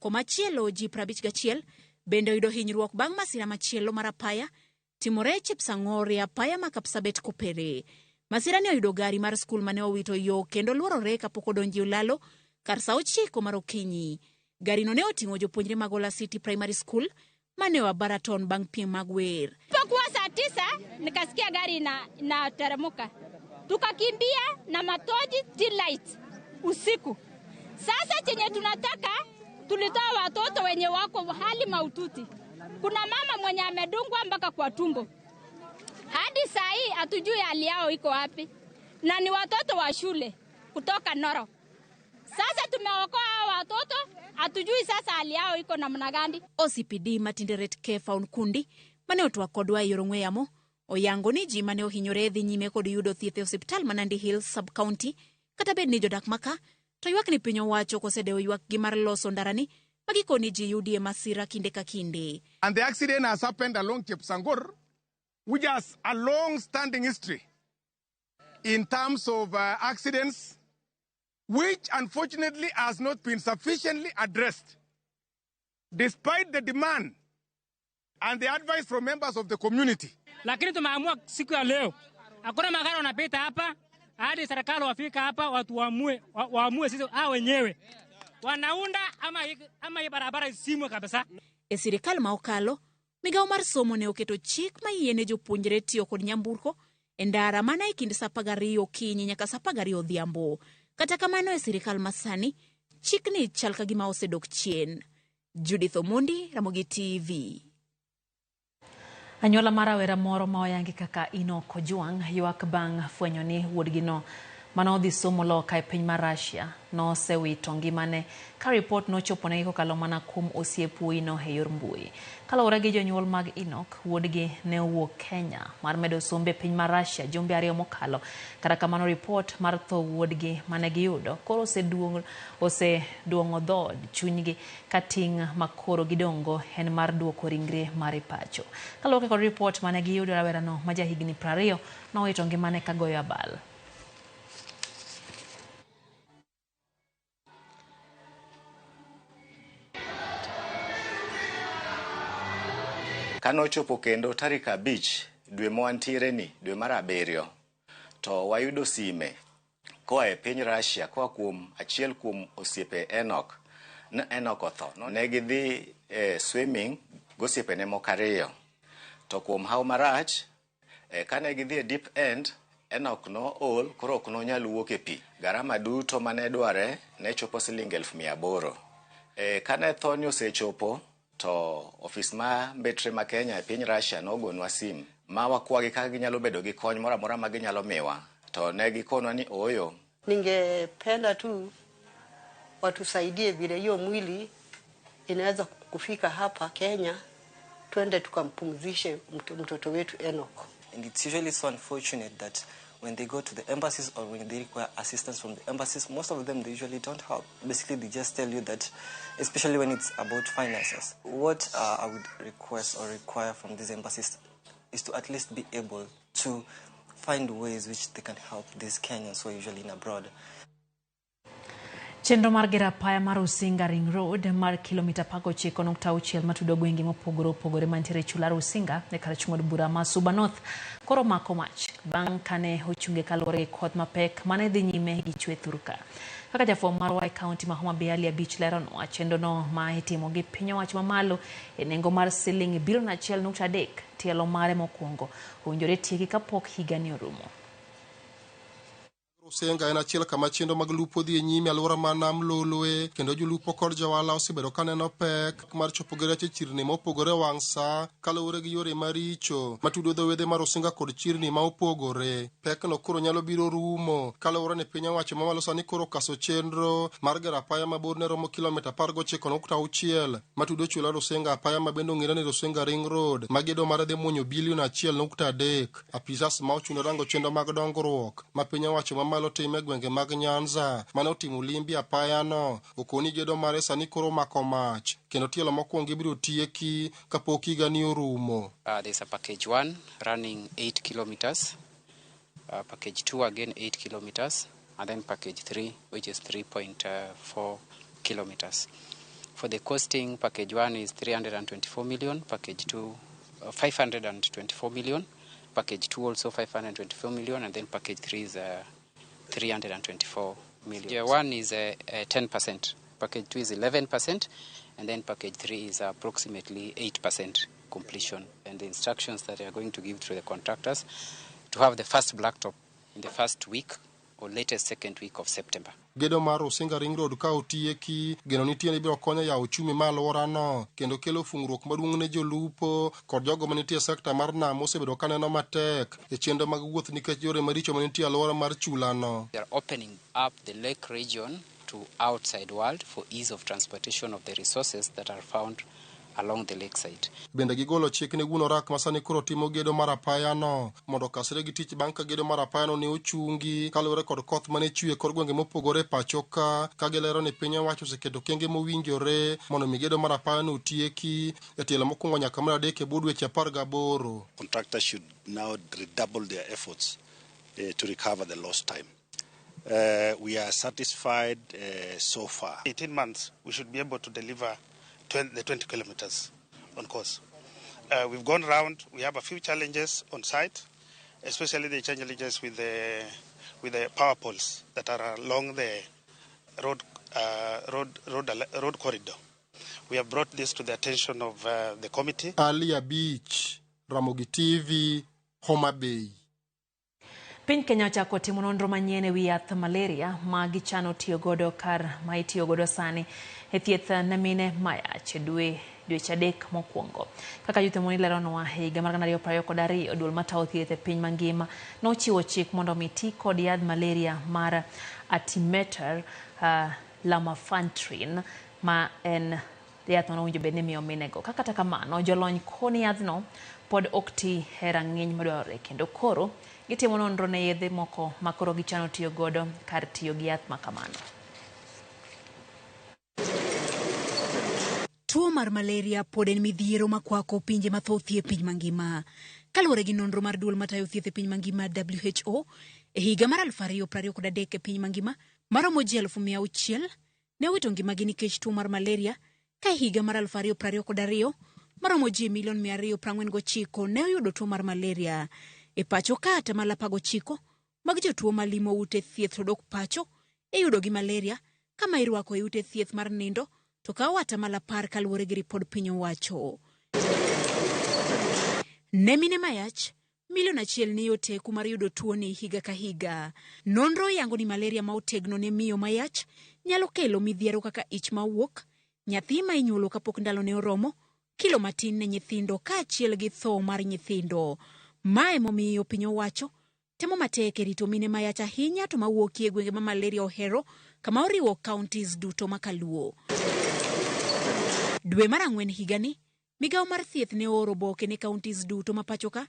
Komachielo ji 51 bende oyudo hinyruok bang' masira machielo mar apaya timore Chepsang'or apaya ma Kapsabet Kopere. Masira ni oyudo gari mar skul mane owito yo kendo luorore kapok odonji ulalo kar saa 9 mar okinyi. Gari no ne oting'o jopuonjre mag Ola City Primary School mane wa Baraton bang' piem mag wer. Kwa saa 9 nikasikia gari na teremuka. Tukakimbia na matoji light usiku. Sasa chenye tunataka tulitoa watoto wenye wako hali maututi. Kuna mama mwenye amedungwa mpaka kwa tumbo. Hadi saa hii hatujui hali yao iko wapi. Na ni watoto wa shule kutoka Noro. Sasa tumeokoa watoto, hatujui sasa hali yao iko namna gani. OCPD Matinderet Kefa Unkundi mane otwa kodwa yorong'we yamo oyango ni ji mane ohinyore dhi nyime kod yudo thieth e osiptal ma Nandi Hills sub-county kata bed ni jodak maka to ywak ni piny owacho kosedewo ywak gi mar loso ndarani magikoni ji yudie masira kinde ka kinde. And the accident has happened along Chepsang'or, which has a long-standing history in terms of accidents, which unfortunately has not been sufficiently addressed, despite the demand and the advice from members of the community. Lakini tumeamua siku ya leo, hakuna magari wanapita hapa, hadi serikali wafika hapa watu waamue sisi wenyewe. Wanaunda ama hii barabara isimwe kabisa. E sirikal ma okalo, migawo mar somo ne oketo chik ma yiene jopuonjre tiyo kod nyamburko e ndara mana e kind saa 12 okinyi nyaka saa 12 odhiambo. Kata kamano e sirikal masani, chik ni chal ka gima osedok chien. Judith Omondi, Ramogi TV. Anyuola mar rawera moro ma oyangi kaka Enoch Ojwang ywak bang' fwenyo ni wuodgino manodhi somo loka e piny mar Russia nosewito ngimane ka ripot nochoponegi kokalo mana kuom osiep wuoyino e yor mbui. Kaluwore gi jonyuol mag Enoch, wuodgi ne owuok Kenya mar medo sombe e piny mar Russia jumbe 2 mokalo. Kata kamano ripot mar tho wuodgi mane giyudo koro oseduong'o dhood chunygi ka ting' makoro gidongo en mar duoko ringre mare pacho. Kaluwore kod ripot mane giyudo, rawerano ma jahigni 20 nowito ngimane ka goyo abal. Kanochopo kendo tarik 5 dwe mwantiere ni, dwe mar 7, to wayudo sime koa e piny Russia koa kuom achiel kuom osiepe Enoch. Enoch otho. Ne gidhi swimming gosiepene moko 2. To kuom hawo marach, kane gidhi e deep end, Enoch no ol, koro ok nonyal wuok e pi. Garama duto mane dware ne chopo $800,000. Kane thoni osechopo, to ofis ma mbetre ma Kenya e piny Russia nogonwa sim ma wakwagi kaka ginyalo bedo gi kony moro amora ma ginyalo miwa, to ne gikonwa ni oyo. Ningependa tu watusaidie vile hiyo mwili inaweza kufika hapa Kenya, twende tukampumzishe mtoto wetu Enoch. And it's usually so unfortunate that when they go to the embassies or when they require assistance from the embassies, most of them, they usually don't help. Basically, they just tell you that, especially when it's about finances. What I would request or require from these embassies is to at least be able to find ways which they can help these Kenyans who are usually in abroad. Chenro mar gero apaya mar Usinga Ring Road mar kilomita 19.6 matudo gwenge mopogore opogore mantiere chula Usinga e kar chung'od bura ma Suba North koro mako mach bang' kane ochunge kaluwore gi koth mapek mane dhi nyime gi chwe thurka. Kaka jafwambo marwa e kaunti ma Homa Bay Ali Abich lerono, chenrono ma itimo gi piny owacho mamalo e nengo mar siling bilion 1.3 tielo mare mokwongo owinjore tieki kapok higani orumo. Usinga en achiel kama chenro mag lupo dhi nyime alwora ma nam loloe, kendo jolupo kod jowala osebedo kaneno pek mar chopo geche chirni mopogore wang' sa kaluwore gi yore maricho matudo dho wedhe mar Usinga kod chirni ma opogore. Pekno koro nyalo biro rumo kaluwore ni piny owacho mamalo sani koro kaso chenro mar gero apaya mabor ne romo kilomita 19.6 matudo chula Usinga apaya ma bende ong'ere ni Usinga Ring Road ma gedo mare dhi muonyo bilion 1.3. Apisas ma ochuno rango chenro mag dongruok ma piny owacho mamalo time gwenge mag Nyanza mane otimo limbi apayano okoni gedo mare sani koro mako mach kendo tielo mokwongo ibiro tieki kapok higani orumo. There's a package 1 running 8 kilometers, package 2 again 8 kilometers, and then package 3 which is 3.4 kilometers. For the costing, package 1 is 324 million, package 2 524 million, package 2 also 524 million, and then package 3 is 324 million. Yeah, 1 is 10%, package 2 is 11%, and then package 3 is approximately 8% completion. And the instructions that they are going to give to the contractors to have the first blacktop in the first week or latest second week of September. Gedo mar Usinga Ring Road ka otieki, geno nitie ni biro konyo ya uchumi ma alworano kendo kelo fungruok maduong' ne jolupo kod jogo manitie sekta mar nam osebedo kaneno matek e chenro mag wuoth nikech yore maricho manitie alwora mar chulano. They are opening up the lake region to outside world for ease of transportation of the resources that are found along the lakeside. Bende gigolo chik ne wuon orak masani koro timo gedo mar apayano mondo kasre gi tich bang' ka gedo mar apayano ne ochungi kaluwore kod koth mane chwe kor gwenge mopogore pachoka ka gilero ni piny owacho oseketo kenge mowinjore mondo mi gedo mar apayano otieki e tielo mokwongo nyaka mar 3 e bwo dweche 18. Contractors should now redouble their efforts to recover the lost time. We are satisfied so far. 18 months we should be able to deliver the 20 kilometers on course. We've gone around. We have a few challenges on site, especially the challenges with the power poles that are along the road corridor. We have brought this to the attention of the committee. Ali Beach, Ramogi TV, Homa Bay. Piny Kenya ochako timo nonro manyien ewi yath malaria ma gichano tiyo godo kar ma itiyo godo sani e thieth ne mine mayach dwe dweche adek mokwongo. Kaka Yuthemoni leronwa higa mar 2022 duol matayo thieth e piny mangima nochiwo chik mondo omi ti kod yadh malaria mar Artemether lumefantrine ma en yath ma owinjo bed ni imiyo minego. Kata kamano jolony koni yadhno pod ok ti e rang'iny madwarore kendo koro gitimo nonro ne yedhe moko ma koro gichano tiyo godo kar tiyo gi yath ma kamano. Tuo mar malaria pod en midhiero makwako pinje mathoth e piny mangima. Kaluwore gi nonro mar duol matayo thieth e piny mangima WHO, e higa mar 2023 e piny mangima, maromo ji 100,000 ne owito ngimagi nikech tuo mar malaria, ka e higa mar 2022 maromo ji 249,000 ne oyudo tuo mar malaria. E pacho ka 89% mag jotuo malimo ute thieth to dok pacho e yudo gi malaria, kama irwako e ute thieth mar nindo to ka 10% kaluwore gi ripod piny owacho. Ne mine mayach, 1,000,000 ni yoteku mar yudo tuo ni higa ka higa. Nonro yango ni malaria ma otegno ne miyo mayach nyalo kelo midhiero kaka ich mawuok, nyathi ma inyuolo kapok ndalo ne oromo, kilo matin ne nyithindo ka achiel gi tho mar nyithindo. Mae momiyo piny owacho temo matek e rito mine mayach ahinya to mawuokie gwenge ma malaria ohero, kama oriwo counties duto makaluo. Dwe mar 4 higani, migawo mar thieth ne oro oboke ne counties duto mapachoka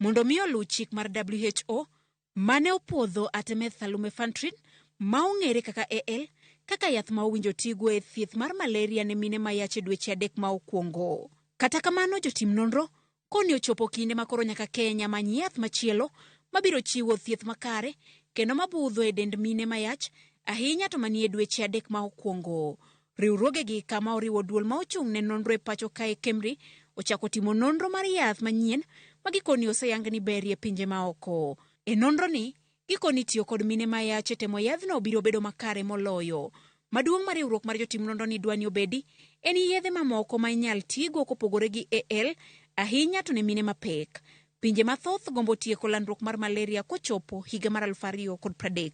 mondo mi oluw chik mar WHO mane opuodho Artemether lumefantrine ma ong'ere kaka AL kaka yath ma owinjo tigo e thieth mar malaria ne mine mayach e dweche adek ma okwongo. Kata kamano jotim nonro koni ochopo kinde makoro nyaka Kenya manyi yath machielo mabiro chiwo thieth makare kendo mabudho e dend mine mayach ahinya to manie dweche adek ma okwongo. Riwruoge gi kama oriwo duol ma ochung' ne nonro e pacho kae KEMRI ochako timo nonro mar yath manyien ma gikoni oseyang ni berie pinje ma oko. E nonro ni gikoni tiyo kod mine mayach e temo yadhno biro bedo makare moloyo. Maduong' mar riwruok mar jotim nonro ni dwani obedi en yedhe mamoko ma inyal tigo kopogore gi AL ahinya to ne mine mapek. Pinje mathoth gombo tieko landruok mar malaria kochopo higa mar 2030.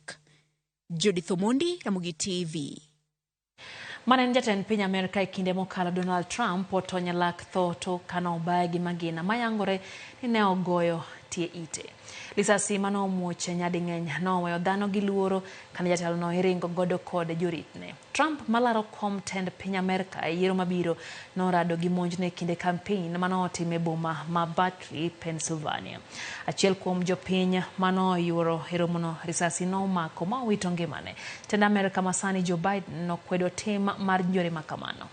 Judith Omondi, Ramogi TV. Manen jatend piny Amerika e kinde mokalo Donald Trump otonyo lak tho to kano baye gi magina mayangore ni ne ogoyo tie ite. Lisasi mano omuoche nyading'eny noweyo dhano gi luoro kane jatelo no iringo godo kod joritne. Trump malaro kom tend piny Amerika e yiero mabiro norado gi monjne kinde campaign mano otime boma ma Battery, Pennsylvania. Achiel kuom jopiny mano yuoro romono risasi no mako ma owito ngimane. Tend Amerika masani Joe Biden nokwedo tim mar njore makamano.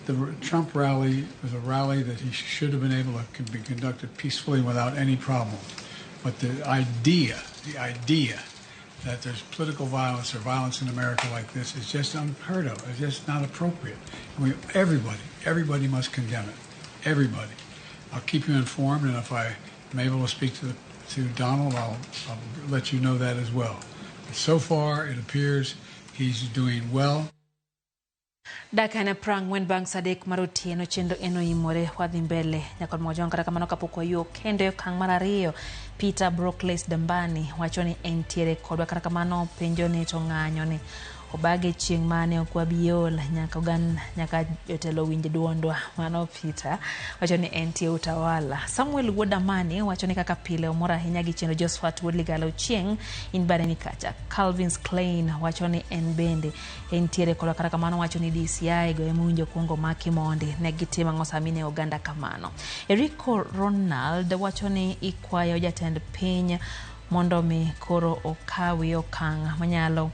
The Trump rally was a rally that he should have been able to be conducted peacefully without any problem. But the idea that there's political violence or violence in America like this is just unheard of. It's just not appropriate. Everybody must condemn it. Everybody. I'll keep you informed, and if I'm able to speak to Donald, I'll let you know that as well. But so far, it appears he's doing well. Dakane prang wen bang sadek marotieno chendo eno imore wadhi mbele nyakon mojonga kata kamano kapoko yo kendo kang mar ariyo Peter Brookles Dambani wacho ni entiere kodwa kata kamano penjo ni to ng'anyo ni obage chieng' mane okwabiol nyaka jotelo winj duondwa mano Peter wacho ni entie utawala. Samuel Wodamani wacho ni kaka pile omora ahinya gi chendo Josephat Woodligalo chieng' in bade ni kacha. Calvin Klein wacho ni en bende entiere kodwa kata kamano wacho ni DCI go emunjo kuongo maki mondi ne gitima ngosamine oganda kamano. Erico Ronald wacho ni ikwayo jatend piny mondo mi koro okawi okang' manyalo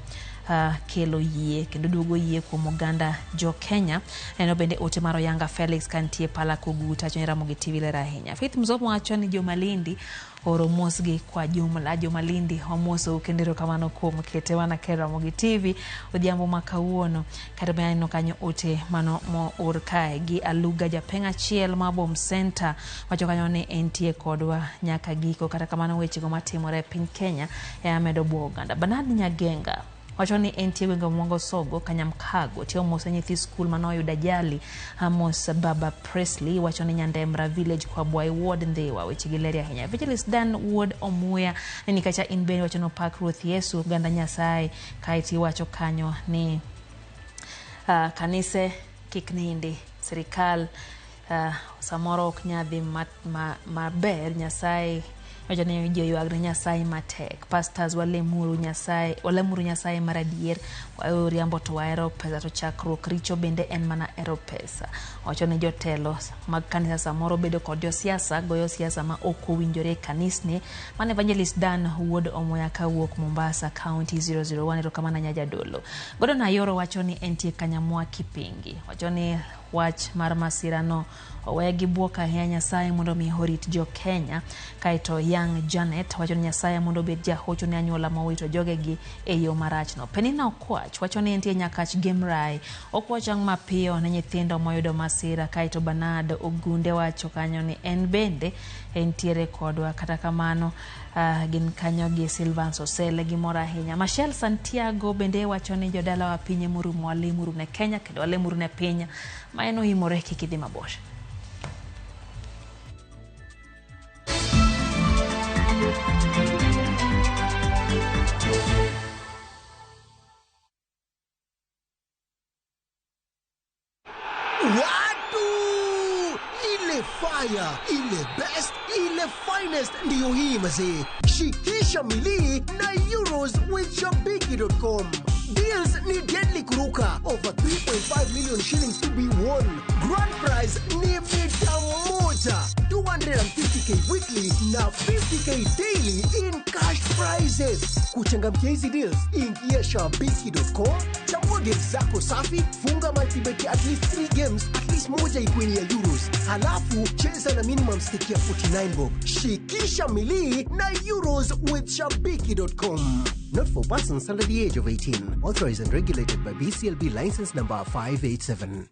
kelo yie kendo duogo yie kuom oganda jo Kenya. Neno bende ote maro Yanga Felix kantie pala Koguta chonera Mogi TV lera ahinya. Faith Mzomo wacho ni Jomalindi oro mosgi kwa jumla. Jomalindi omoso kendero kamano kuom kete wana kera Mogi TV odhiambo makawuono karibu no kanyo ote mano mo urkae gi Aluga Japenga chiel mabom center wacho kanyo ni entie kodwa nyaka giko kata kamano weche go matimore piny Kenya amedo bwoganda. Bernard Nyagenga wacho ni entie gwengo Mwango Sogo Kanyamkago tio mose nyithi school mano yuda jali Amos Baba Presley wacho ni Nyandemra village kwa Boy Ward Ndhewa weche gileria hinya. Vigilist Dan Ward Omuya ni kacha inbeni wacho no Park Ruth Yesu ganda Nyasaye kaiti wacho kanyo ni kanise kiknindi serikal samoro oknyadhi maber Nyasaye wacho ni joywagre Nyasaye matek. Pastors walemuru Nyasaye maradier riambo to waero pesa to chakruok richo bende en mana ero pesa. Wacho ni jotelo mag kanisa samoro bedo kod josiasa goyo siasa ma ok owinjore kanisni. Man Evangelist Dan Wood Omoya kawuok Mombasa County 001 ero kama na Nyajadolo. Godo na yoro wacho ni entie Kanyamwa Kipingi. Wacho ni wach mar masirano owegi buoka ya Nyasaye mondo mi horit jo Kenya. Kaito Young Janet wacho ni Nyasaye mondo bed jahocho ni anyuola mawito jogegi e yo marachno. Penina Okwach wacho ni entie Nyakach Gemrai okwachang mapiyo na nyithindo moyudo masira. Kaito Bernard Ogunde wacho kanyo ni en bende entiere kodwa kata kamano gin kanyo gi Silvans Osele gi mora ahinya. Michelle Santiago bende wacho ni jodala wa pinye murumo walemuru ne Kenya kendo walemuru ne pinya maeno himore kikidhi mabor. Fire, ile best, ile finest ndiyo hii mazee. Shikisha mili na Euros with Shabiki.com. Deals ni deadly kuruka. Over 3.5 million shillings to be won. Grand prize ni mita moja. 250k weekly na 50k daily in cash prizes. Kuchangamkia hizi deals, ingia Shabiki.com. Chagua games zako safi, funga multibeti at least 3 games, at least moja ikuwe ya Euros. Halafu cheza na minimum stake ya 49 bob. Shikisha mili na Euros with Shabiki.com. Not for persons under the age of 18. Authorized and regulated by BCLB license number 587.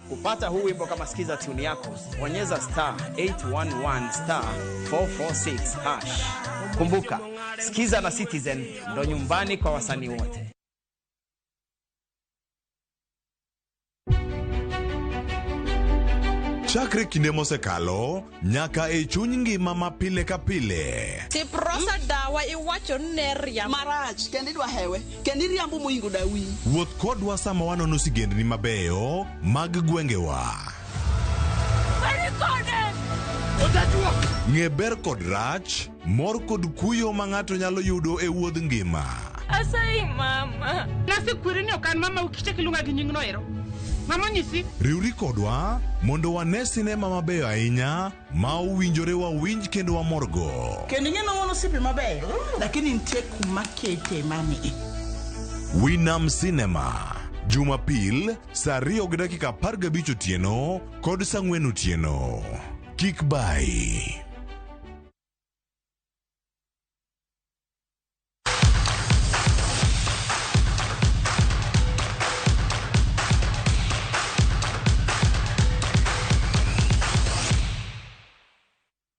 Kupata huu wimbo kama sikiza tune yako, bonyeza *811*446#. Kumbuka, Sikiza na Citizen ndo nyumbani kwa wasanii wote. Chakre kinde mosekalo nyaka e chuny ngima mapile ka pile. Tiprosa dawa iwacho neria marach kendi dwa hewe kendi riambo moingo dawi. Wuoth kodwa sama wanono sigendni mabeyo mag gwengewa. Ng'e ber kod rach, mor kod kuyo ma ng'ato nyalo yudo e wuodh ngima. Asai mama. Nasikwiri ni okan mama ukiche kilunga gi nyingno ero. Mama nyisi. Riuri kodwa mondo wane sinema mabeyo ahinya ma uwinjore wawinj kendo wamorgo. Kendi ng'eno wono sipi mabeyo lakini ntie kumakete mami. Winam Cinema Jumapil saa 2:15 otieno kod saa 4 otieno. Kik bai.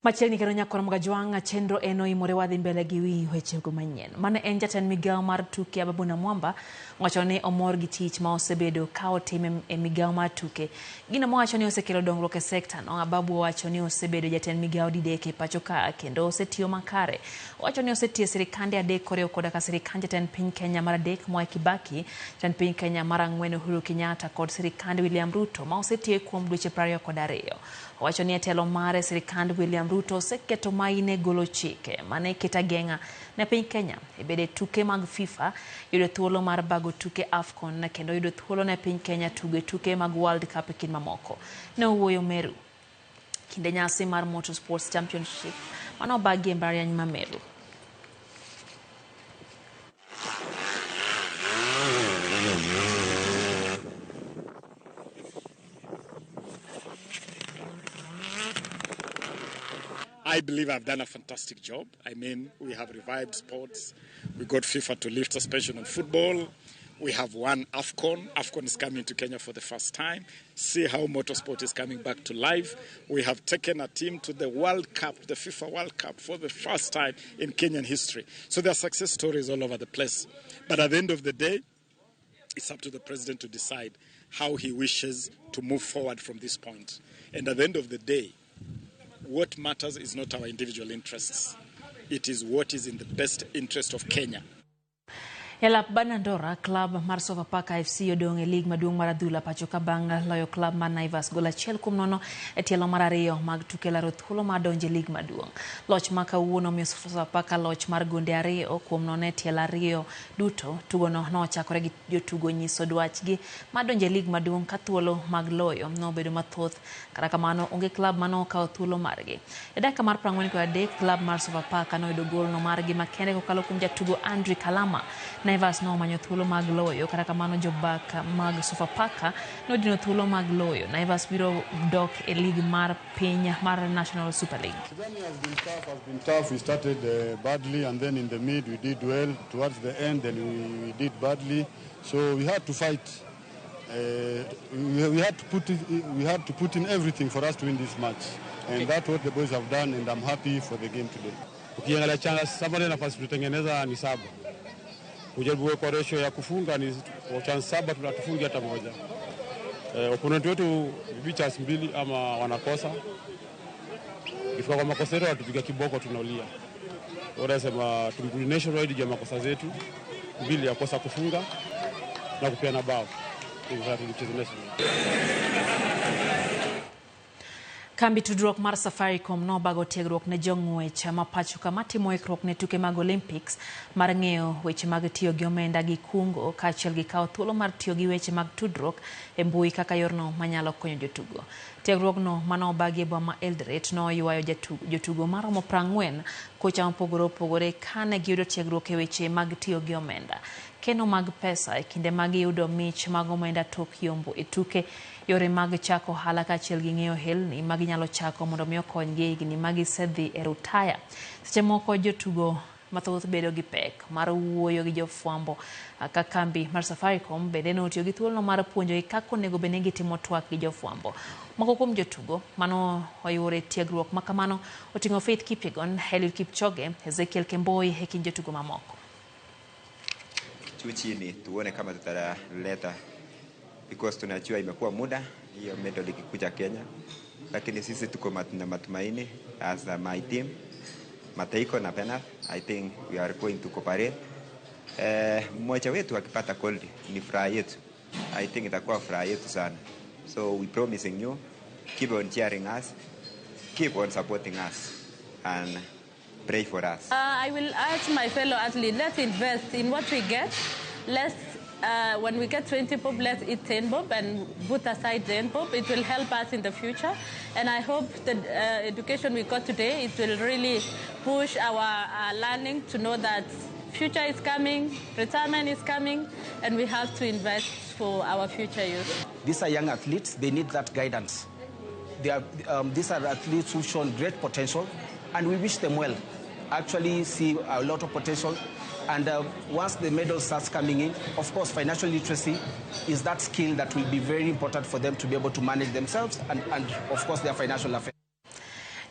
Machiegni kero nyakora mga Jwanga chenro eno imore wadhi mbele gi wi weche go manyien. Mane en jatend migao mar tuke Ababu Namwamba wacho ni omor gi tich ma osebedo ka otime e migao mar tuke. Gino mowacho ni osekelo dongruok e sekta no. Ababu wacho ni osebedo jatend migao dideke pacho ka kendo osetiyo makare. Wacho ni osetiyo sirikande adek koreo koda ka sirikande jatend piny Kenya mar adek Mwai Kibaki, jatend piny Kenya mar ang'wen Uhuru Kenyatta kod sirikande William Ruto ma osetiyo kuom dweche 22. Wacho ni telo mare sirikande William Ruto oseketo maine golo chike mane keto ageng'a ne piny Kenya e bede tuke mag FIFA yudo thuolo mar bago tuke AFCON kendo yudo thuolo ne piny Kenya tuge tuke mag World Cup e kind mamoko. Ne owuoyo Meru kinde nyasi mar Motorsports Championship mano bagi e mbalariany ma Meru. I believe I've done a fantastic job. I mean, we have revived sports. We got FIFA to lift suspension on football. We have won AFCON. AFCON is coming to Kenya for the first time. See how motorsport is coming back to life. We have taken a team to the World Cup, the FIFA World Cup, for the first time in Kenyan history. So there are success stories all over the place. But at the end of the day, it's up to the president to decide how he wishes to move forward from this point. And at the end of the day, what matters is not our individual interests. It is what is in the best interest of Kenya. Elap Banandora, club mar Sofapaka FC odong e lig maduong' mar adhula pacho ka bang' loyo club mar Naivas gol 1-0 e tielo mar ariyo mag tuke laro thuolo mar donjo e lig maduong'. Loch ma kawuono miyo Sofapaka loch mar gonde 2-0 e tielo ariyo duto. Tugono nochakore gi jotugo nyiso dwachgi mar donjo e lig maduong' ka thuolo mag loyo nobedo mathoth. Kata kamano onge club mano okawo thuolo margi. E dakika mar 43 club mar Sofapaka noyudo golno margi makende kokalo kuom jatugo Andrew Kalama. Naivas no manyo thuolo mag loyo kata kamano jobak mag Sofapaka nodino thuolo mag loyo. Naivas biro dok e lig mar piny mar National Super League. The journey has been tough. We started badly, and then in the mid we did well. Towards the end, then we did badly. So we had to fight. We had to put in everything for us to win this match, and that's what the boys have done, and I'm happy for the game today. Ukiangalia changa saba na nafasi tutengeneza ni 7. Ujaribu kwa ratio ya kufunga ni chance 7 tunatufungia hata moja. Opponent wetu bibi chance 2 ama wanakosa. Ifika kwa makosa yetu watupiga kiboko tunaulia. Wanasema tumrudi nationwide ya makosa zetu 2 ya kosa kufunga na kupeana bao. Kambi tudruok mar Safaricom no bago tiegruok ne jong'wech ma pacho kama timo ikruok ne tuke mag Olympics mar ng'eyo weche mag tiyo gi omenda gi kungo kaachiel gi kawo thuolo mar tiyo gi weche mag tudruok e mbui kaka yorno manyalo konyo jotugo. Tiegruokno mano bagi e boma Eldoret no ywayo jotugo maromo 40 kocha mopogore opogore kane giyudo tiegruok e weche mag tiyo gi omenda. Keno mag pesa e kinde mag yudo mich mag omenda tok yombo e tuke yore mag chako ohala kaachiel gi ng'eyo helni mag nyalo chako mondo mi okonygi e higni mag sedhi e rutaya. Seche moko jotugo mathoth bedo gi pek mar wuoyo gi jofwambo ka kambi mar Safaricom bende notiyo gi thuolo mar puonjo kaka onego bed ni gitimo twak gi jofwambo. Moko kuom jotugo mano oyuore tiegruok ma kamano oting'o Faith Kipyegon, Eliud Kipchoge, Ezekiel Kemboi e kind jotugo mamoko. Chini tuone kama tutaleta, because tunajua imekuwa muda hiyo medal ikikuja Kenya, lakini sisi tuko na matumaini as my team Mateiko na Penal. I think we are going to cooperate. Mmoja wetu akipata gold ni furaha yetu. I think itakuwa furaha yetu sana. So we promising you, keep on cheering us, keep on supporting us, and pray for us. I will urge my fellow athletes, let's invest in what we get. Let's, when we get 20 bob, let's eat 10 bob and put aside 10 bob. It will help us in the future. And I hope the education we got today, it will really push our learning to know that future is coming, retirement is coming, and we have to invest for our future youth. These are young athletes, they need that guidance. These are athletes who've shown great potential, and we wish them well. Actually see a lot of potential, and once the medal starts coming in, of course financial literacy is that skill that will be very important for them to be able to manage themselves and of course their financial affairs.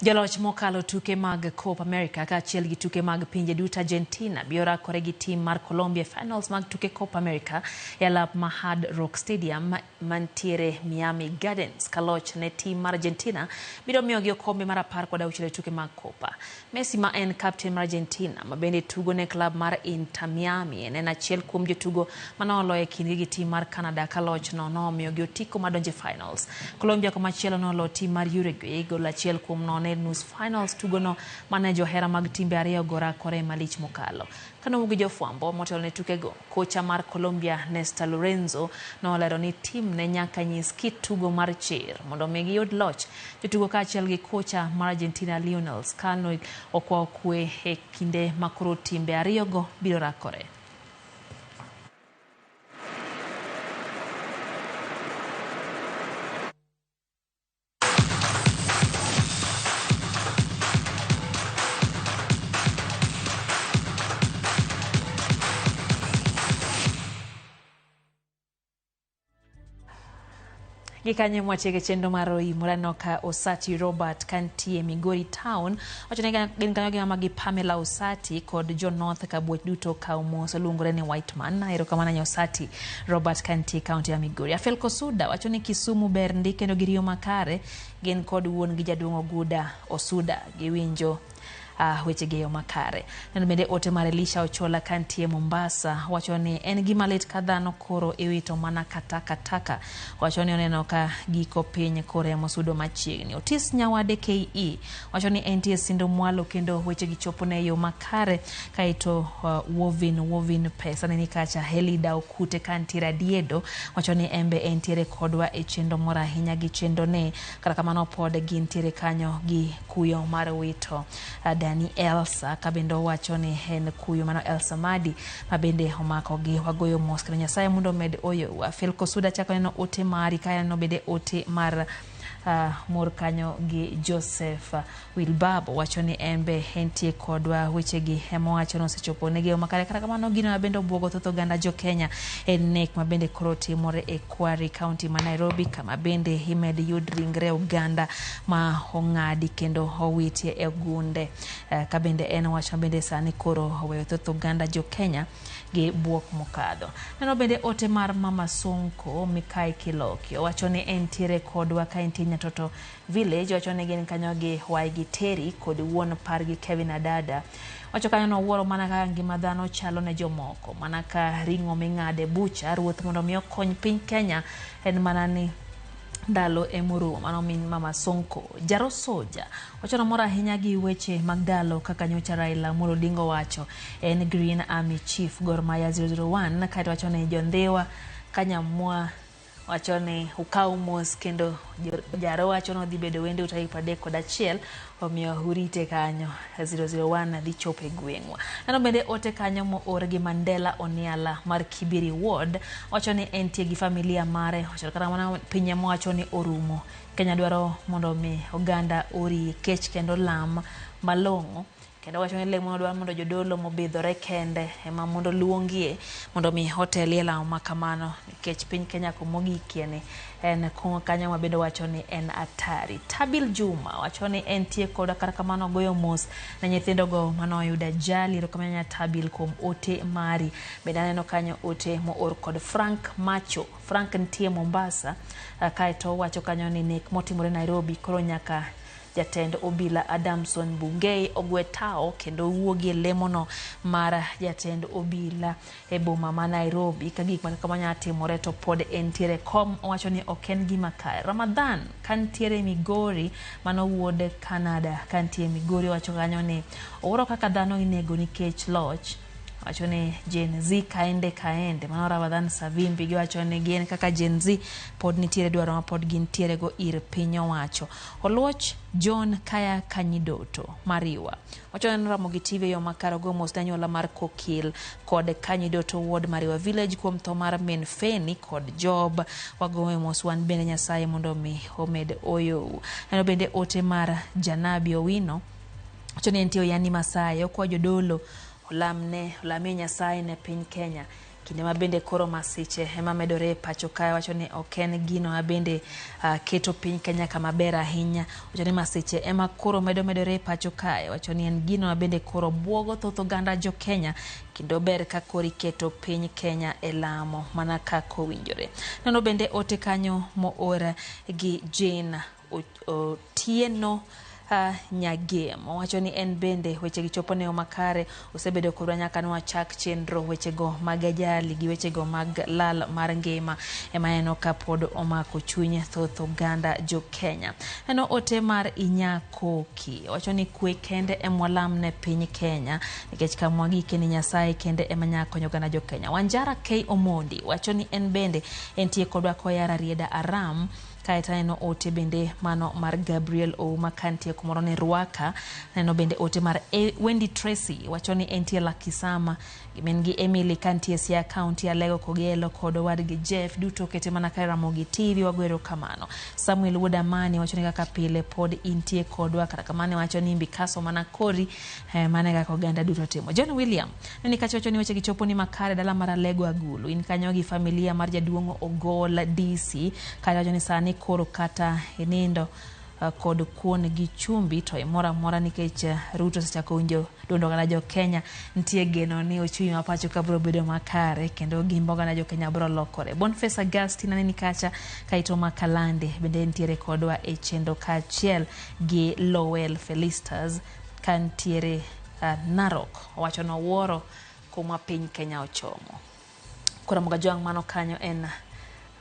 Joloch mokalo tuke mag Copa America kaachiel gi tuke mag pinje duto Argentina biro rakore gi tim mar Colombia finals mag tuke Copa America e alap ma Hard Rock Stadium mantiere Miami Gardens. Kaloch ne tim mar Argentina biro miyo gi okombe mar 16 tuke mag Copa. Messi ma en captain mar Argentina ma bende tugo ne club mar Inter Miami en achiel kuom jotugo manolo e kindgi gi tim mar Canada. Kaloch no nomiyo gi otiko madonje finals. Colombia komachielo nolo tim mar Uruguay gol achiel kuom 0 e nus finals tugono mane johera mag timbe ariyo gorakore malich mokalo. Kanowuok gi jofwambo motelo ne tukego, kocha mar Colombia Nesta Lorenzo nolero ni tim ne nyaka nyis kit tugo mar chir mondo mi giyud loch. Jotugo kaachiel gi kocha mar Argentina Lionel Scaloni okwayo kwe e kinde makoro timbe ariyogo biro rakore. Gikanye mwachege chendo maro imurano ka Osati Robert kantie Migori Town wachone gin kanyo gi mama gi Pamela Osati kod John North kabuoch duto ka umoso lungore ni Whiteman ero kama na Osati Robert kantie county ya Migori. Afel Kosuda wachone Kisumu ber ndikendo gi Rio Makare gin kod wuon gi jaduong' Oguda Osuda gi winjo weche geyo makare. Neno bende ote mar Elisha Ochola kantie Mombasa wachoni en gima lit ka dhano koro iwito mana kataka wachoni oneno ka giko piny kore mosudo machiegni. Otis Nyawade KE wachoni entie sindo mwalo kendo weche gichopo ne yo makare kaito Wovin pesa nini kacha Helida Okute kantie Radiedo wachoni embe entiere kodwa e chendo mora ahinya gi chendo ne kata kamano pod gintiere kanyo gi kuyo mar wito Dani Elsa kabendo wachoni en kuyo mano Elsa Madi mabende omako gi wagoyo mos kendo Nyasaye mundo med oyo. Afel Kosuda chako neno ote mari kaya no bede ote mar mor kanyo gi Joseph Wilbabo wachoni embe entie kodwa weche gi hemo wachono sechopo nege makare kata kamano gino mabende obwogo thotho ganda jo Kenya en nek mabende koro timore e Kwari County ma Nairobi kama bende himed yud ringre Uganda ma ong'adi kendo owitie e gunde kabende en wacho bende sani koro oweyo thotho ganda jo Kenya gi buok mokadho. Neno bende ote mar Mama Sonko Mikai Kiloki wachoni entiere kodwa ka entie Nyatoto Village wachoni gin kanyo gi Waigi Teri kod wuon pargi Kevin Adada wacho kanyo no wuoro mana ka ngima dhano chalo ne jomoko mana ka ringo ming'ade bucha ruoth mondo mi okony piny Kenya en mana ni dalo emuru mano min Mama Sonko. Jaro Soja wachono mora ahinya gi weche mag dalo kaka nyocha Raila Amolo Odinga wacho en Green Army Chief Gor Mahia 001 kaito wachone Jondhewa Kanyamwa wachone ukau mos kendo jaro wachono dhi bedo wende utarik 31 omiyo urite kanyo 001 dhi chope gwengwa. Nano bende ote kanyo mo orgi Mandela Oniala mar Kibiri Ward wachoni entie gi familia mare wachoni kata mana pinye mo wachoni orumo Kenya dwaro mondo mi oganda ori kech kendo lam malongo kendo wachoni lemo dwaro mondo jodolo mobidhore kende ema mondo luongie mondo mi hotel yela makamano kech piny Kenya komogikiene en kanyo mabende wachoni en atari. Tabil Juma wachoni entie koda kata kamano goyo mos na nyithindo go mano yuda jali rokamanya Tabil kom ote mari bende neno kanyo ote mo or kod Frank Macho. Frank ntie Mombasa kaito wacho kanyo ni nek motimore Nairobi koro nyaka jatend obila Adamson Bungei ogwetao kendo wuogi lemono mara jatend obila e boma ma Nairobi kagik man kamanya timore to pod entiere kom wachoni oken gima kare. Ramadhan kantiere Migori mano wuode Canada kantie Migori wacho kanyo ni oro kaka dhano inego nikech loch wachoni Gen Z kaende mano Ramadhan Savimbi gi wachoni gien kaka Gen Z pod nitiere dwaro ma pod gintiere go ir pinyo wacho. Oluoch John Kaya Kanyidoto Mariwa wachoni Ramogi TV yo makaro go mos danyola mar Kokil kod Kanyidoto Ward Mariwa Village kuom tho mar min Feni kod Job wagowe mos wan bende Nyasaye mondo mi omed oyo. Neno bende ote mar Janabi Owino wachoni entio yani Masayo kwa jodolo olamie Nyasaye ne piny Kenya kinde mabende koro masiche ema medore pacho kae wachoni oken gino mabende keto piny Kenya kama ber ahinya wachoni masiche ema koro medore pacho kae wachoni en gino mabende koro buogo thotho ganda jo Kenya kendo ber ka kori keto piny Kenya e lamo mana kako winjore. Nano bende ote kanyo mo ora gi Jane Otieno Nyagem wacho ni en bende weche gichopo ne makare osebedo kod nyaka nwa chak chenro weche go mag ajali gi weche go mag lal mar ngima ema eno kapod omako chuny thoth oganda jo Kenya. Eno ote mar Inyakoki wacho ni kwe kende emwalam ne piny Kenya nikech kamwagi keni Nyasaye kende ema nyakonyo oganda jo Kenya. Wanjara K Omondi wacho ni en bende entie kodwa koyara rieda Aram kaeta eno ote bende mano mar Gabriel Ouma kantie kumoro ne Ruaka. Eno bende ote mar Wendy Tracy wacho ni entie Lakisama gimengi Emily kantie Siaya County Alego Kogelo kod wadgi Jeff duto kete mana ka Ramogi TV wagwero kamano. Samuel Wodamani wacho ni kaka pile pod intie kodwa kata kamane wacho ni Mbikaso mana kori mane ga koganda duto timo. John William nini kacho wacho ni weche gichopo ni makare dala mar Alego Agulu in kanyo gi familia mar jaduong' Ogola DC kaya wacho ni sani koro kata enindo kod kuon gi chumbi to mora nikech Ruto sechako winjo dondo gana jo Kenya ntie geno ni ochui mapacho kabro bedo makare kendo gimbo gana jo Kenya bro lokore. Boniface Augustine nani kacha kaito Makalande bende ntiere kodwa e chendo kachiel gi Lowell Felistas kantiere Narok wacho no wuoro kuma piny Kenya ochomo. Kora mga joang mano kanyo en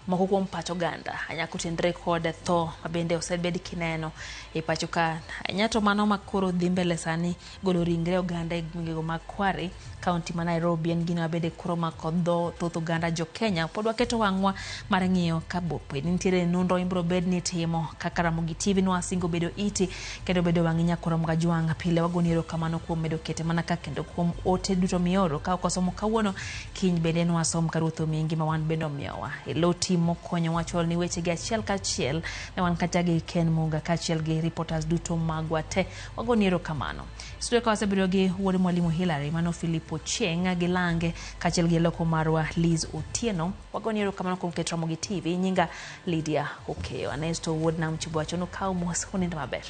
moko kuom pacho ganda anyakutendre kod tho mabende osebed kineno e pacho ka nyato mano makoro dhi mbele sani golo ringre oganda e gwengego mag Kware kaunti ma Nairobi en gino mabende koro mako dho thoth oganda jo Kenya pod waketo wang'wa mar ng'iyo ka bope nitiere nonro ibro bed ni timo kaka Ramogi TV nwasingo bedo iti kendo bedo wang'i nyakoro mga jwang pile wagoniro kamano kuom medo kete mana ka kendo kuom ote duto mioro ka okosomo kawuono kiny bende nwasom karutho mingi ma wan bendo miyowa eloti mokonyo wacho ni weche gi achiel kachiel ne wan kata gi Ken Muga kachiel gi reporters duto magwa te wagoniro kamano. Studio ka wasebedo gi wuod mwalimu Hillary mano Philip Ochieng gi Lange kachiel gi loko marwa Liz Otieno wagoniro kamano kuom keto Ramogi TV nyinga Lydia Okeyo Anesto wuod nam chibo wacho no kaw mos unindo maber.